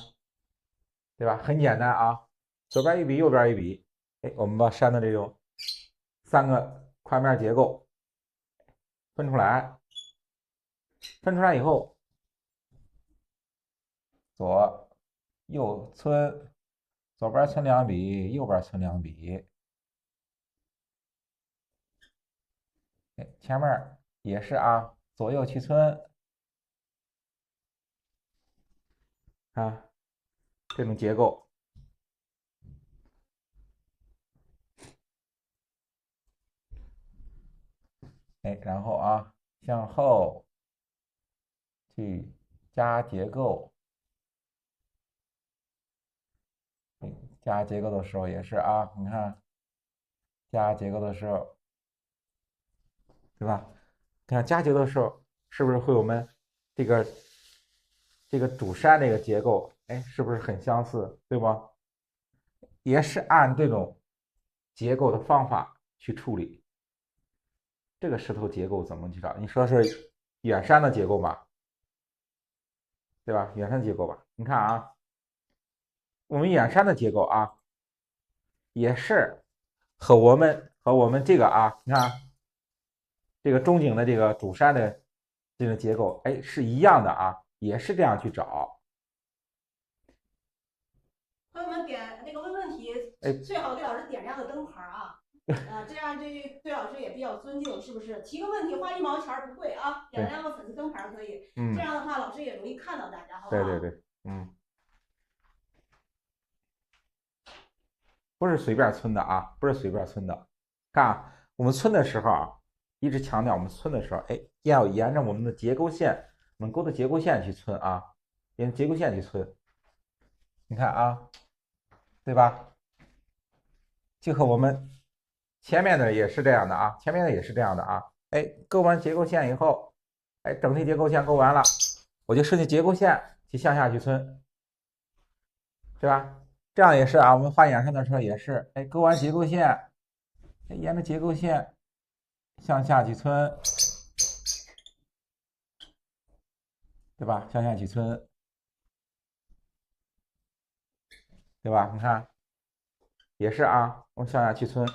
A: 对吧？很简单啊，左边一笔，右边一笔，哎，我们把山的这种3个宽面结构分出来，分出来以后，左右村，左边村2笔，右边村2笔，哎，前面也是啊，左右去村啊，这种结构，哎，然后啊，向后去加结构，加结构的时候也是啊，你看加结构的时候，对吧？看加结构的时候，是不是会我们这个主山这个结构，哎，是不是很相似，对吧？也是按这种结构的方法去处理。这个石头结构怎么去找？你说是远山的结构吧，对吧？远山结构吧，你看啊，我们远山的结构啊，也是和我们这个啊，你看这个中景的这个主山的这个结构，哎，是一样的啊，也是这样去找。
B: 朋友们点那个问问题，最好给老师点亮个灯牌啊，这样对老师也比较尊敬，是不是？提个问题花1毛钱不贵啊，点亮个粉丝灯牌可以，这样的话老师也容易看到大家，好不好？
A: 对对对，不是随便村的啊，不是随便村的。看啊，我们村的时候啊，一直强调我们村的时候，哎，要沿着我们的结构线，我们勾的结构线去村啊，沿着结构线去村。你看啊，对吧？就和我们前面的也是这样的啊，前面的也是这样的啊。哎，勾完结构线以后，哎，整体结构线勾完了，我就顺着结构线去向下去村，对吧？这样也是啊，我们画远山的时候也是，哎，勾完结构线，沿着结构线向下去村，对吧？向下去村，对吧？你看，也是啊，我们向下去村，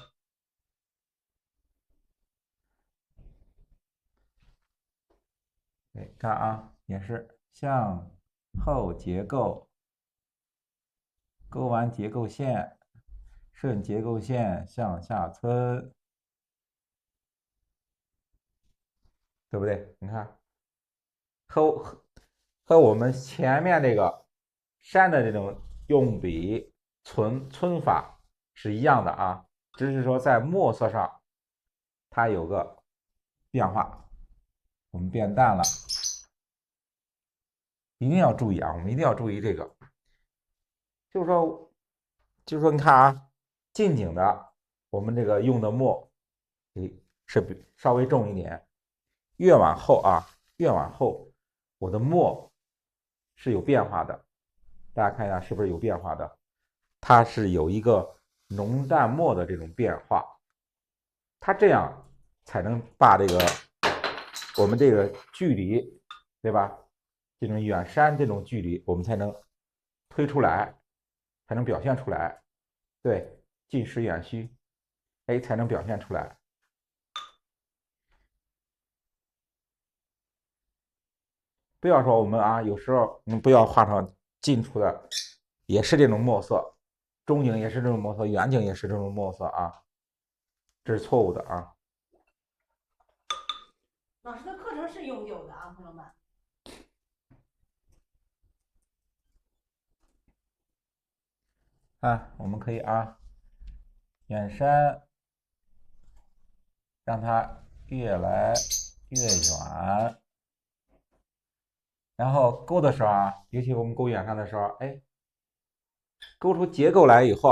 A: 对，看啊，也是向后结构，勾完结构线，顺结构线向下村，对不对？你看，和我们前面这个山的这种用笔皴法是一样的啊，只是说在墨色上它有个变化，我们变淡了，一定要注意啊，我们一定要注意这个，就是说，你看啊，近景的我们这个用的墨，哎，是稍微重一点。越往后啊，越往后，我的墨是有变化的。大家看一下是不是有变化的？它是有一个浓淡墨的这种变化，它这样才能把这个我们这个距离，对吧？这种远山这种距离，我们才能推出来，才能表现出来。对，近实远虚，哎，才能表现出来。不要说我们啊，有时候不要画上近处的，也是这种墨色，中景也是这种墨色，远景也是这种墨色啊，这是错误的啊。
B: 老师的课程是永久的啊，朋友们。
A: 我们可以远山让它越来越远，然后勾的时候尤其我们勾远山的时候，哎，勾出结构来以后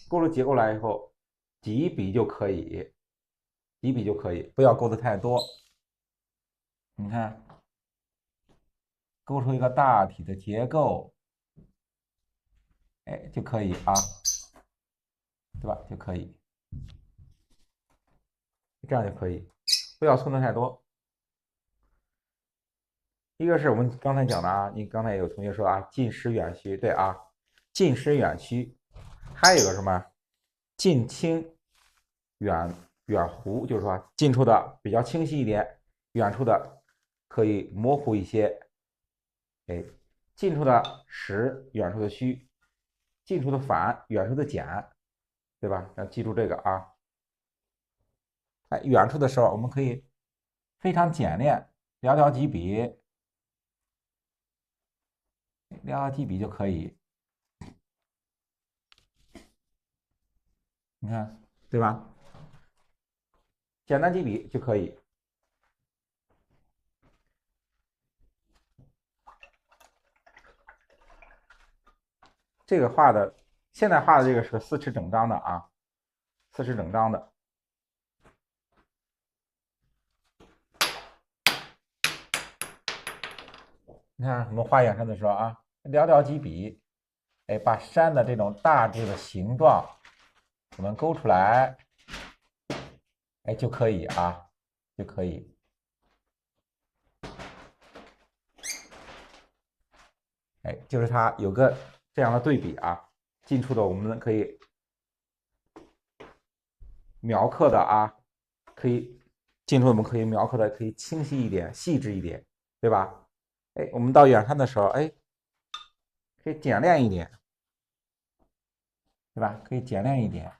A: 勾出结构来以后，几笔就可以，几笔就可以，不要勾的太多。你看，勾出一个大体的结构，哎，就可以对吧？就可以，这样就可以，不要寸的太多。一个是我们刚才讲的你刚才有同学说近实远虚，对近实远虚，还有一个什么近清远糊，就是说近处的比较清晰一点，远处的可以模糊一些。哎，近处的实，远处的虚，近处的反，远处的简，对吧？要记住这个哎，远处的时候我们可以非常简练，寥寥几笔，寥寥几笔就可以。你看，对吧？简单几笔就可以。这个画的，现在画的这个是四尺整张的四尺整张的。你看我们画远山的时候寥寥几笔，哎，把山的这种大致的形状我们勾出来，哎，就可以就可以。哎，就是它有个这样的对比近处的我们可以描刻的可以近处我们可以描刻的可以清晰一点、细致一点，对吧？哎，我们到远山的时候，哎，可以简练一点，对吧？可以简练一点，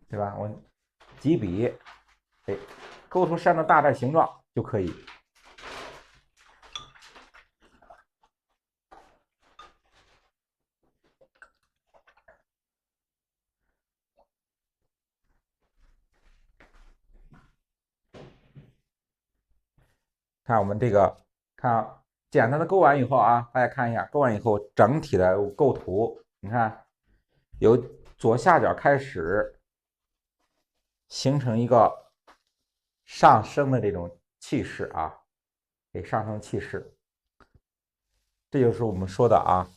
A: 对吧？我几笔，哎，勾出山的大致形状就可以。看我们这个，看简单的勾完以后大家看一下，勾完以后整体的构图，你看由左下角开始形成一个上升的这种气势给上升气势，这就是我们说的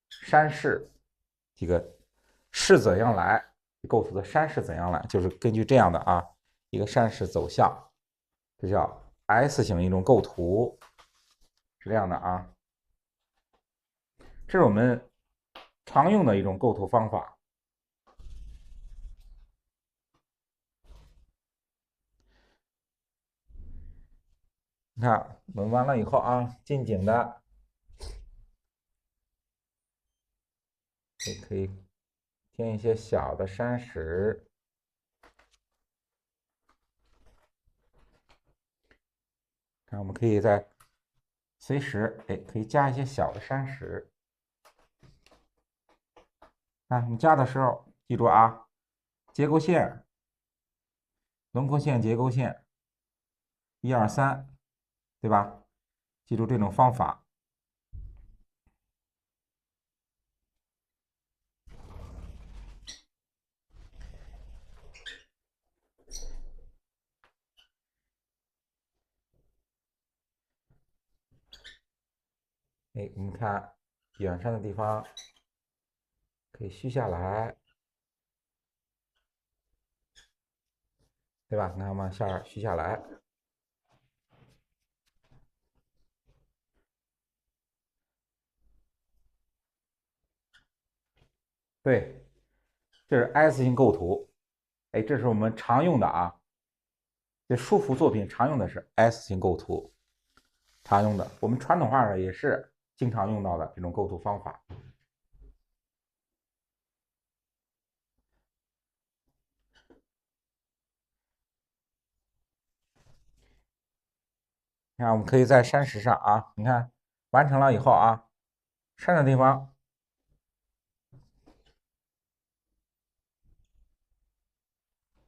A: 山势，这个势怎样来，构图的山势怎样来，就是根据这样的一个山势走向，这叫 S 型一种构图，是这样的这是我们常用的一种构图方法。你看，我们完了以后近景的也可以添一些小的山石。看，我们可以在随时可以加一些小的山石。你加的时候记住结构线、轮廓线、结构线，1、2、3，对吧？记住这种方法。哎，我们看远山的地方可以虚下来，对吧？你看往下虚下来。对，这是 S 型构图。哎，这是我们常用的啊，这束缚作品常用的是 S 型构图，常用的。我们传统画上也是经常用到的这种构图方法。你看，我们可以在山石上啊，你看完成了以后啊，山的地方，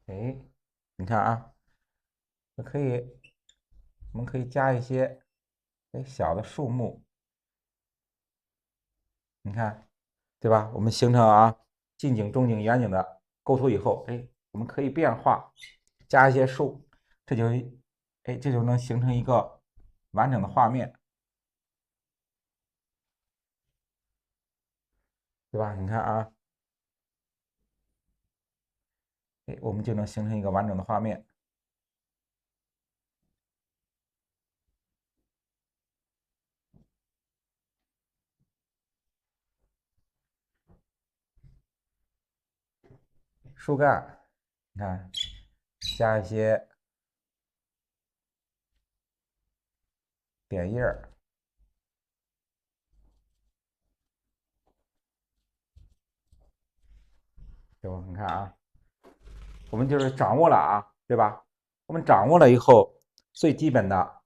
A: 哎，你看啊，我们可以加一些小的树木，你看，对吧？我们形成啊近景、中景、远景的构图以后，哎，我们可以变化，加一些树，这就能形成一个完整的画面，对吧？你看啊，哎，我们就能形成一个完整的画面。树干，你看，加一些点叶儿，对吧？你看啊，我们就是掌握了啊，对吧？我们掌握了以后，最基本的，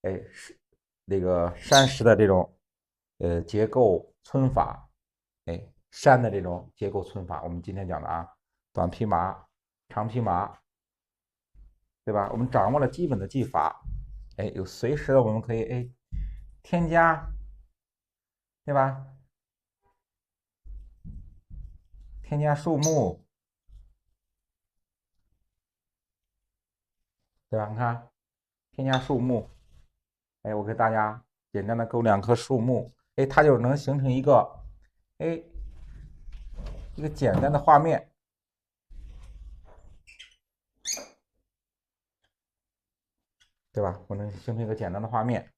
A: 哎，是那个山石的这种结构皴法，哎，山的这种结构皴法，我们今天讲的啊，短披麻、长披麻，对吧？我们掌握了基本的技法，哎，有随时的我们可以添加，对吧？添加树木，对吧？你看，添加树木，哎，我给大家简单的构2棵树木，哎，它就能形成一个，哎，一个简单的画面，对吧？我能形成一个简单的画面。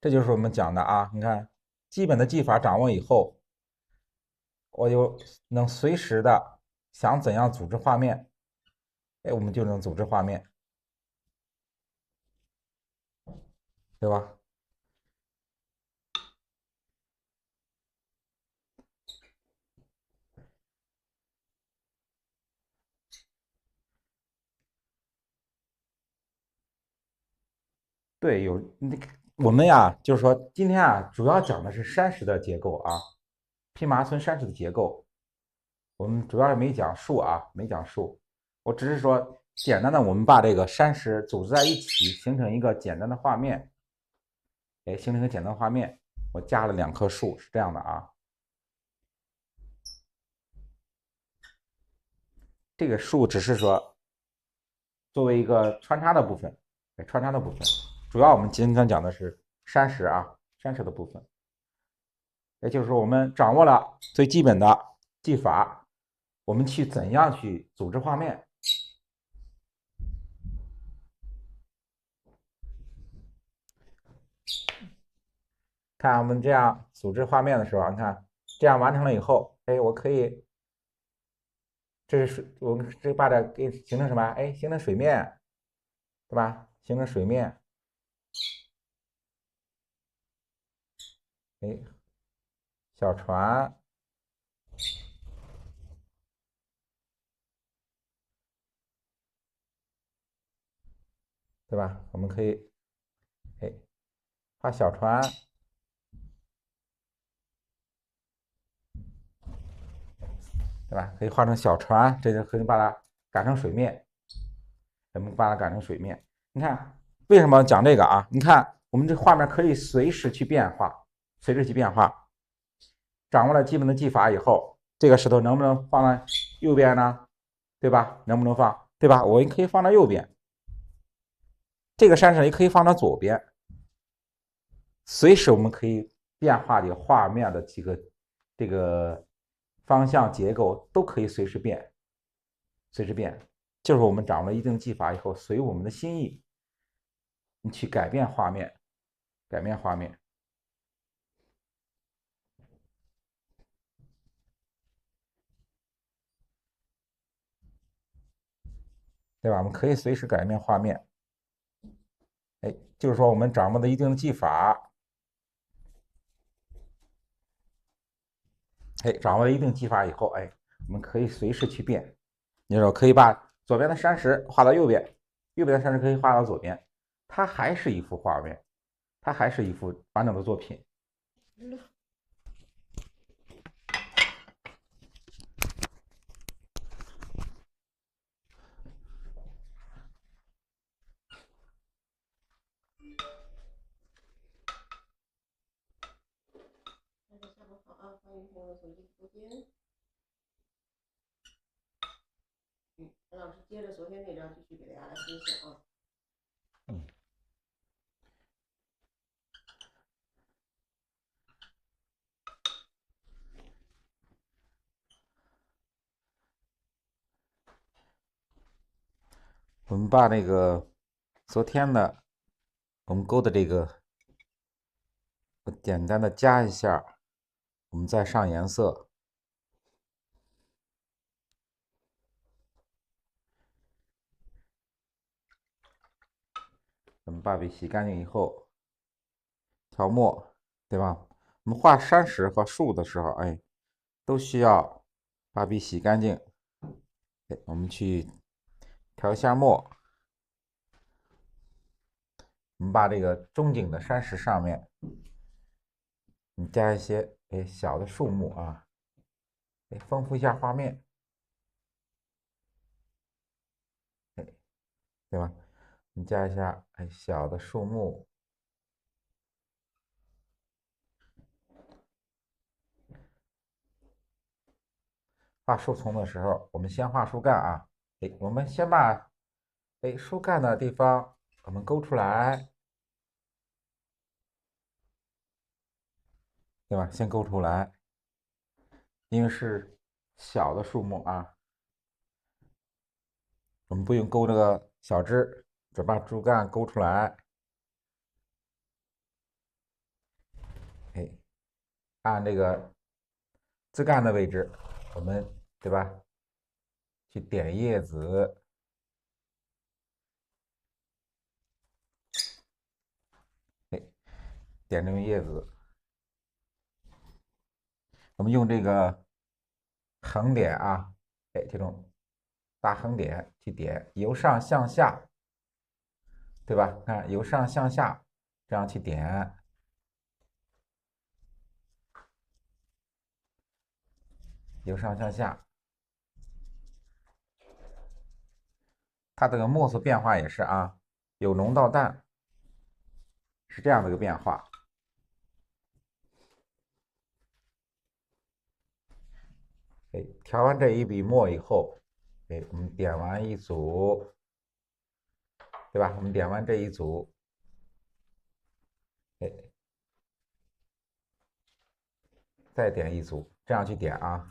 A: 这就是我们讲的啊，你看，基本的技法掌握以后，我就能随时的想怎样组织画面，哎，我们就能组织画面，对吧？对，有那个我们呀，就是说今天啊，主要讲的是山石的结构啊，披麻村山石的结构。我们主要是没讲树啊，没讲树，我只是说简单的，我们把这个山石组织在一起，形成一个简单的画面。哎，形成一个简单画面，我加了2棵树，是这样的啊。这个树只是说作为一个穿插的部分，穿插的部分，主要我们今天讲的是山石啊，山石的部分。也就是说，我们掌握了最基本的技法，我们去怎样去组织画面。看我们这样组织画面的时候，你看这样完成了以后，哎，我可以，这是水，我们这把这给形成什么？哎，形成水面，对吧？形成水面，哎，小船，对吧？我们可以，哎，画小船，对吧？可以画成小船，这就可以把它改成水面，我们把它改成水面。你看，为什么讲这个啊？你看，我们这画面可以随时去变化，随时去变化。掌握了基本的技法以后，这个石头能不能放在右边呢？对吧？能不能放？对吧？我也可以放到右边，这个山石也可以放到左边，随时我们可以变化的画面的几个这个方向结构都可以随时变，随时变。就是我们掌握了一定技法以后，随我们的心意，你去改变画面，改变画面。对吧？我们可以随时改变画面。哎，就是说我们掌握了一定的技法，哎，掌握了一定技法以后，哎，我们可以随时去变。你说可以把左边的山石画到右边，右边的山石可以画到左边，它还是一幅画面，它还是一幅完整的作品。
B: 老师接着昨天那章继续给大家来分享啊。
A: 我们把那个昨天的我们勾的这个，我简单的加一下，我们再上颜色。我们把笔洗干净以后，调墨，对吧？我们画山石和树的时候，哎，都需要把笔洗干净。哎，我们去调一下墨。我们把这个中景的山石上面，你加一些哎小的树木啊，哎，丰富一下画面，哎，对吧？你加一下哎小的树木。画树丛的时候，我们先画树干啊。哎，我们先把哎树干的地方我们勾出来，对吧？先勾出来，因为是小的树木啊，我们不用勾这个小枝，只把树干勾出来。哎，按这个枝干的位置，我们对吧？去点叶子，哎，点这个叶子，我们用这个横点啊，哎，这种大横点去点，由上向下，对吧？看由上向下这样去点，由上向下，它这个墨色变化也是啊，由浓到淡，是这样的一个变化。哎，调完这一笔墨以后，哎，我们点完一组，对吧？我们点完这一组，哎，再点一组，这样去点啊。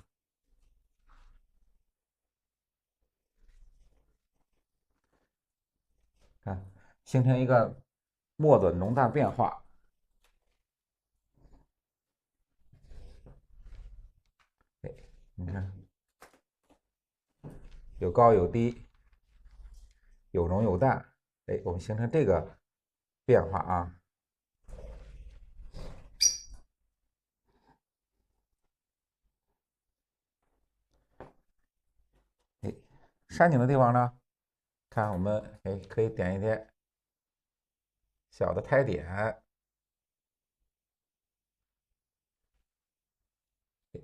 A: 看，形成一个墨的浓淡变化。哎，你看，有高有低，有浓有淡。哎，我们形成这个变化啊。哎，山顶的地方呢，看我们哎可以点一点小的胎点，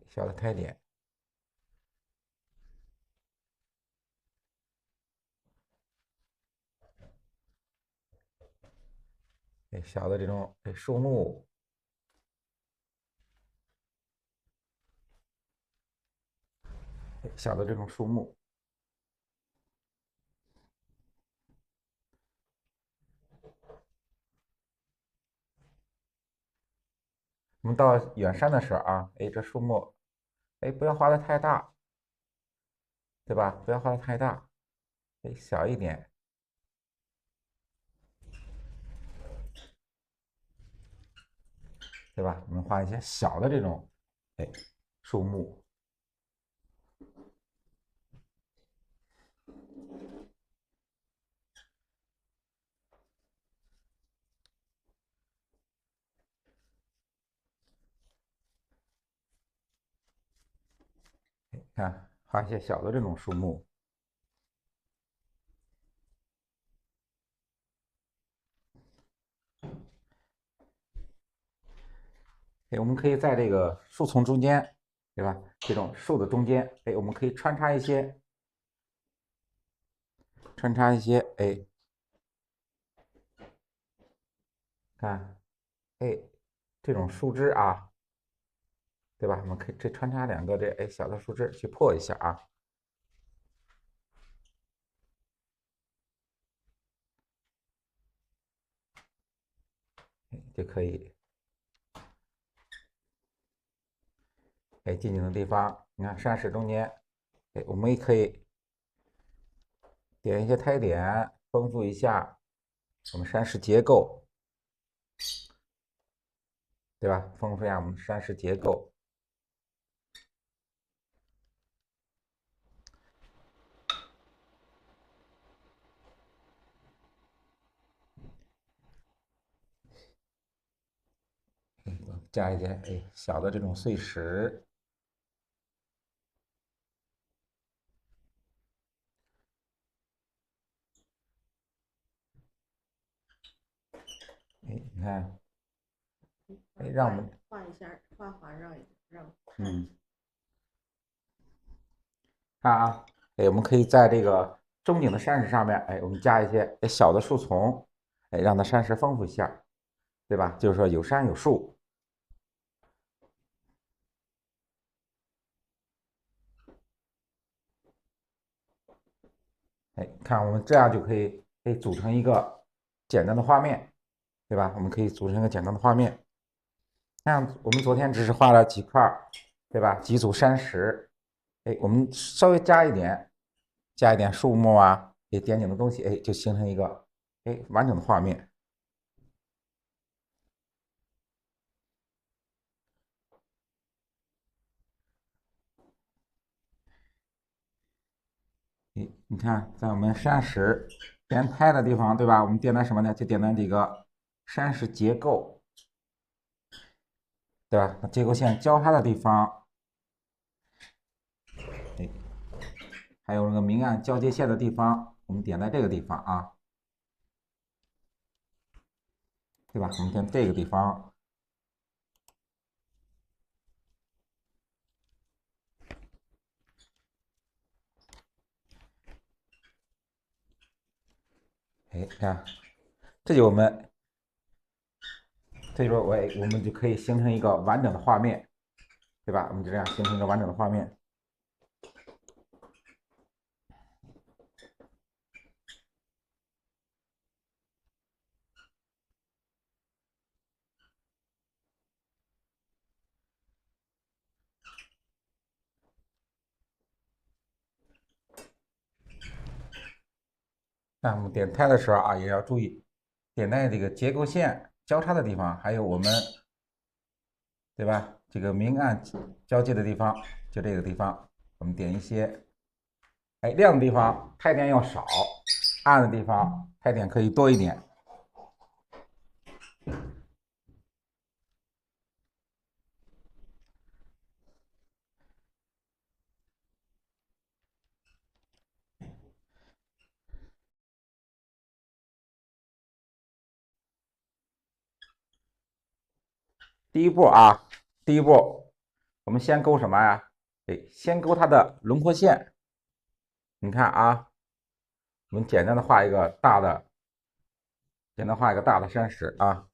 A: 小的胎点，哎，小的这种哎树木，哎小的这种树木。我们到远山的时候啊，哎，这树木，哎，不要画的太大，对吧？不要画的太大，哎，小一点，对吧？我们画一些小的这种，哎，树木。看，画一些小的这种树木。哎，我们可以在这个树丛中间，对吧？这种树的中间，哎，我们可以穿插一些，哎，看，哎，这种树枝啊，对吧？我们可以这穿插两个哎小的树枝去破一下啊，就可以。哎，近景的地方，你看山石中间，哎，我们也可以点一些苔点，丰富一下我们山石结构，对吧？丰富一下我们山石结构。加一点哎小的这种碎石，哎，你看，哎，让我们
B: 画一下，画环让
A: 看啊，哎，我们可以在这个中景的山石上面，哎，我们加一些哎小的树丛，哎，让它山石丰富一下，对吧？就是说有山有树。哎，看我们这样就可以组成一个简单的画面，对吧？我们可以组成一个简单的画面。像我们昨天只是画了几块，对吧？几组山石，哎，我们稍微加一点树木啊，哎，点景的东西，哎，就形成一个哎完整的画面。你看，在我们山石点胎的地方，对吧？我们点的什么呢？就点的这个山石结构，对吧？那结构线交叉的地方，哎，还有那个明暗交界线的地方，我们点在这个地方啊，对吧？我们点这个地方，哎，看，这就我们，这就我们就可以形成一个完整的画面，对吧？我们就这样形成一个完整的画面。那我们点胎的时候啊，也要注意点在这个结构线交叉的地方，还有我们，对吧？这个明暗交界的地方，就这个地方，我们点一些，哎，亮的地方胎点要少，暗的地方胎点可以多一点。第一步啊，第一步，我们先勾什么呀？对，先勾它的轮廓线。你看啊，我们简单的画一个大的，简单画一个大的山石啊。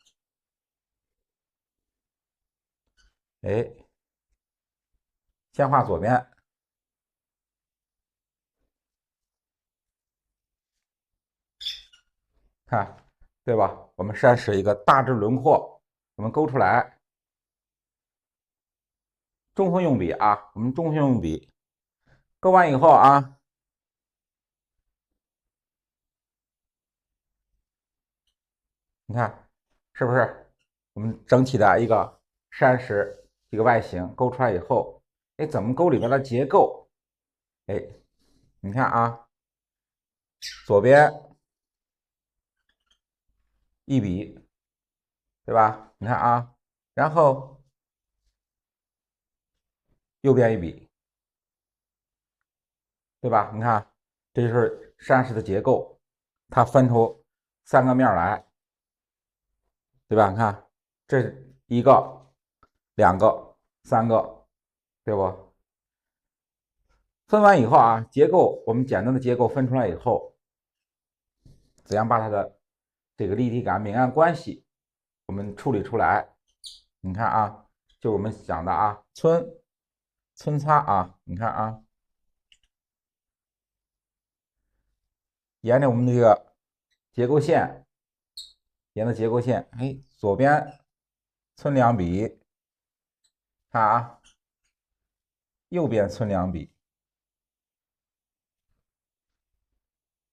A: 哎，先画左边，看，对吧？我们山石一个大致轮廓，我们勾出来。中锋用笔啊，我们中锋用笔勾完以后啊，你看是不是我们整体的一个山石这个外形勾出来以后，哎，怎么勾里边的结构？哎，你看啊，左边一笔，对吧？你看啊，然后右边一笔，对吧？你看，这就是山石的结构，它分出3个面来，对吧？你看，这是1个、2个、3个，对不？分完以后啊，结构我们简单的结构分出来以后，怎样把它的这个立体感、明暗关系我们处理出来？你看啊，就我们讲的啊，皴擦啊，你看啊，沿着我们这个结构线，沿着结构线，哎，左边皴2笔，看啊，右边皴2笔，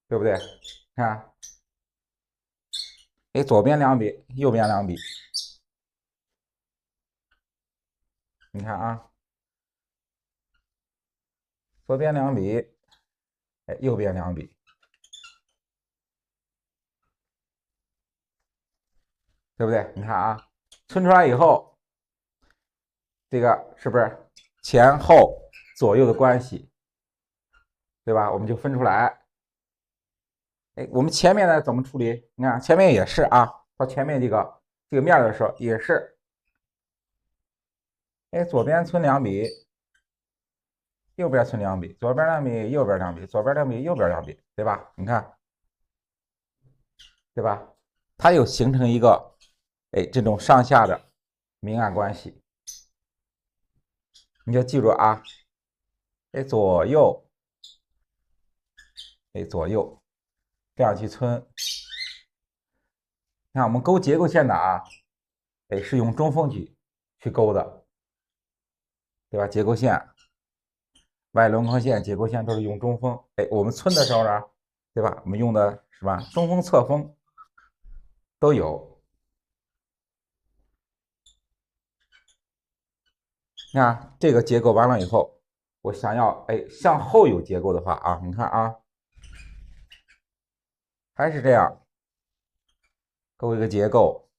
A: 对不对？看，哎，左边2笔，右边2笔，你看啊，左边2笔，哎，右边2笔，对不对？你看啊，皴出来以后，这个是不是前后左右的关系，对吧？我们就分出来。哎，我们前面呢怎么处理？你看前面也是啊，到前面这个面的时候也是，哎，左边皴2笔，右边皴2笔，左边2笔，右边2笔，左边2笔，右边2笔，对吧？你看，对吧？它又形成一个哎这种上下的明暗关系，你就记住啊，哎左右，哎左右，这样去皴。看我们勾结构线的啊，哎是用中锋去勾的，对吧？结构线、外轮廓线、结构线都是用中锋。哎，我们皴的时候呢，对吧？我们用的是吧？中锋、侧锋都有。你看这个结构完了以后，我想要哎向后有结构的话啊，你看啊，还是这样勾一个结构，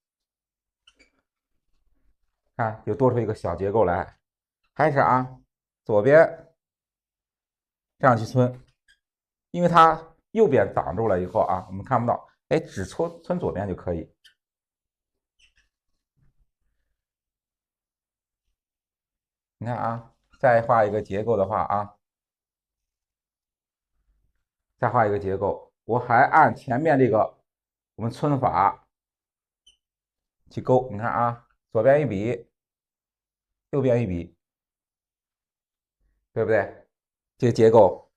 A: 看又多出一个小结构来，还是啊左边这样去皴，因为它右边挡住了以后啊，我们看不到，哎只皴左边就可以。你看啊，再画一个结构的话啊，再画一个结构，我还按前面这个我们皴法去勾。你看啊，左边一笔，右边一笔，对不对？这个结构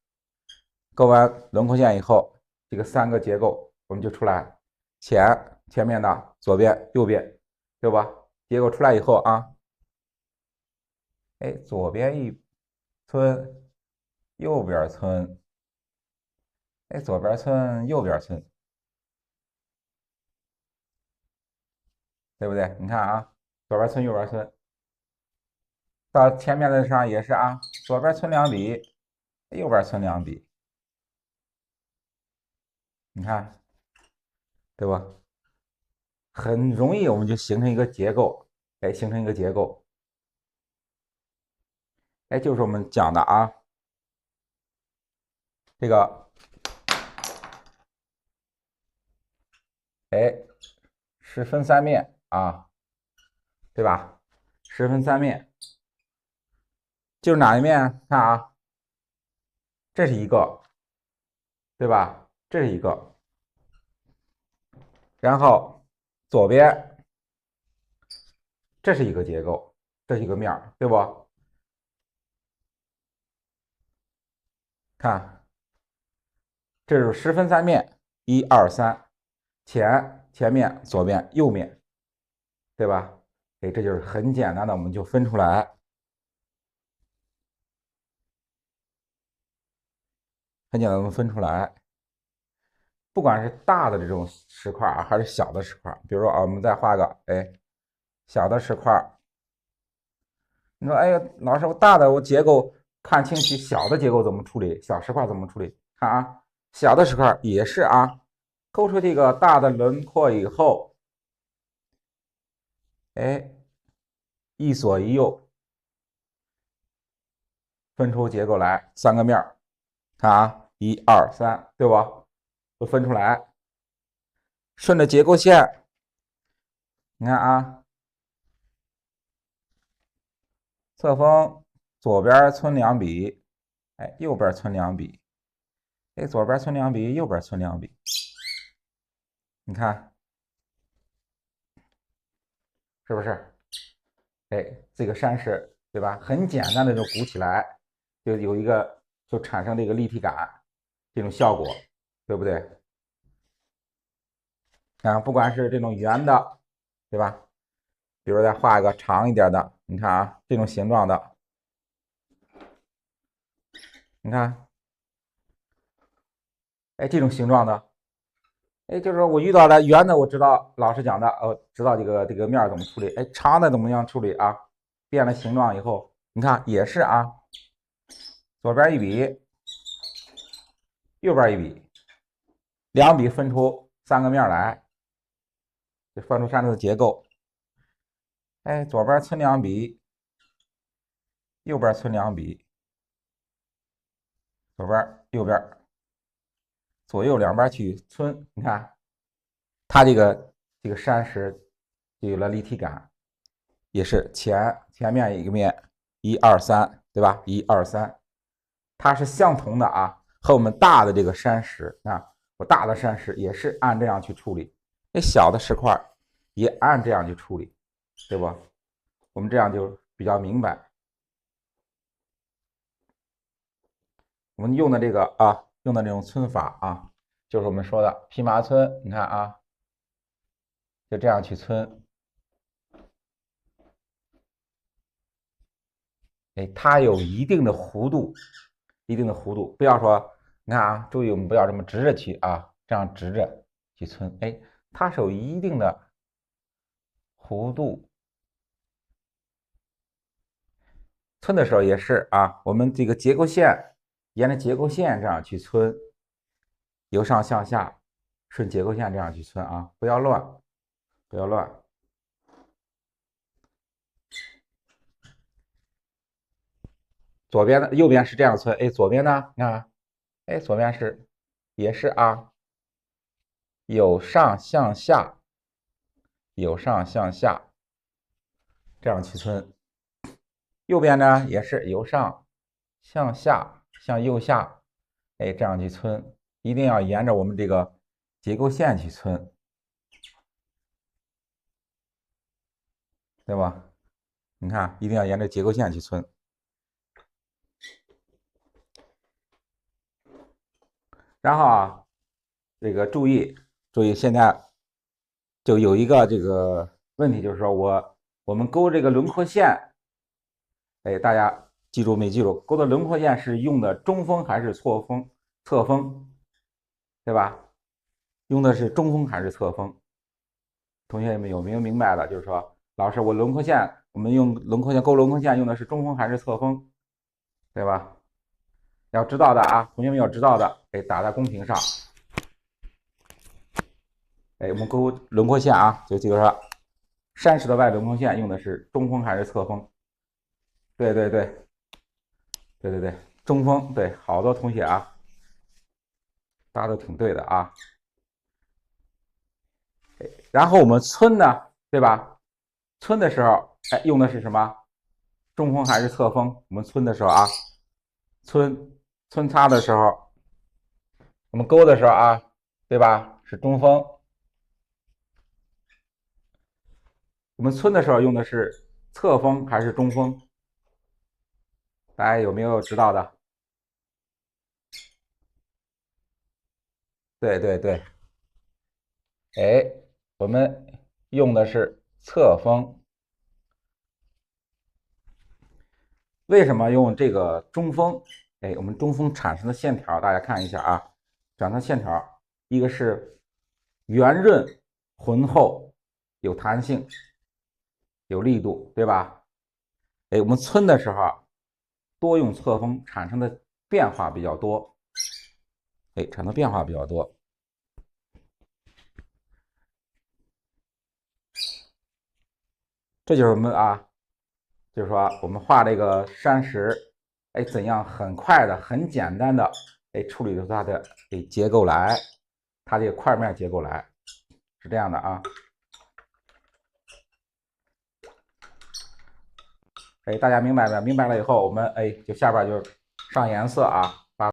A: 勾完轮廓线以后，这个3个结构我们就出来，前面的左边、右边，对吧？结构出来以后啊，哎，左边一皴，右边皴，哎，左边皴，右边皴，对不对？你看啊，左边皴，右边皴，到前面的上也是啊，左边皴2笔，右边皴2笔，你看，对吧？很容易我们就形成一个结构，哎，形成一个结构，哎，就是我们讲的啊，这个，哎，十分三面啊，对吧？十分三面就是哪一面？看啊，这是一个，对吧？这是一个，然后左边这是一个结构，这是一个面，对不？看，这是十分三面，1、2、3，前面、左边、右面，对吧？哎，这就是很简单的，我们就分出来。很简单能分出来。不管是大的这种石块啊，还是小的石块，比如说啊，我们再画个小的石块。你说哎，老师，我大的我结构看清楚，小的结构怎么处理？小石块怎么处理？看啊，小的石块也是啊，勾出这个大的轮廓以后，一左一右分出结构来，3个面儿，看啊，1、2、3，对吧？都分出来，顺着结构线，你看啊，侧锋左边存2笔，右边存2笔，左边存2笔，右边存2笔，你看是不是？这个山石对吧？很简单的就鼓起来，就有一个就产生这个立体感，这种效果，对不对？啊，不管是这种圆的，对吧？比如再画一个长一点的，你看啊，这种形状的，你看，这种形状的，就是说我遇到了圆的，我知道老师讲的，知道这个面怎么处理，长的怎么样处理啊？变了形状以后，你看也是啊，左边一笔，右边一笔，2笔分出3个面来，就分出山子的结构。左边存2笔，右边存2笔，左边右边左右两边去存，你看它这个山石就有了立体感，也是前面一个面1、2、3，对吧？1、2、3，它是相同的啊，和我们大的这个山石啊，我大的山石也是按这样去处理，小的石块也按这样去处理，对不？我们这样就比较明白。我们用的这个用的这种皴法啊，就是我们说的蓖麻皴，你看啊，就这样去皴。它有一定的弧度，不要说，你看啊，注意我们不要这么直着去啊，这样直着去皴，它是有一定的弧度。皴的时候也是啊，我们这个结构线沿着结构线这样去皴，由上向下顺结构线这样去皴啊，不要乱，不要乱。左边的右边是这样皴，左边呢，你看，左边也是啊，由上向下，由上向下这样去皴。右边呢也是由上向下，向右下，这样去皴，一定要沿着我们这个结构线去皴，对吧？你看，一定要沿着结构线去皴。然后啊，这个注意，现在就有一个这个问题，就是说我们勾这个轮廓线，大家记住没记住？勾的轮廓线是用的中锋还是侧锋，对吧？用的是中锋还是侧锋？同学们有没有明白的？就是说，老师，我轮廓线，我们用轮廓线勾轮廓线用的是中锋还是侧锋，对吧？要知道的啊，同学们要知道的，打在公屏上。我们勾轮廓线啊，就记住说，山石的外轮廓线用的是中锋还是侧锋？对，中锋。对，好多同学啊，大家都挺对的啊。然后我们皴呢，对吧？皴的时候，用的是什么？中锋还是侧锋？我们皴的时候啊，皴擦的时候，我们勾的时候啊，对吧？是中锋。我们皴的时候用的是侧锋还是中锋？大家有没有知道的？对，我们用的是侧锋。为什么用这个中锋？哎，我们中锋产生的线条，大家看一下啊，产生线条，一个是圆润、浑厚、有弹性、有力度，对吧？哎，我们皴的时候多用侧锋，产生的变化比较多，哎，产生变化比较多。这就是我们啊，就是说我们画这个山石，哎，怎样很快的、很简单的，哎，处理出它的结构来，它这个块面结构来，是这样的啊。哎，大家明白没？明白了以后，我们就下边就上颜色啊。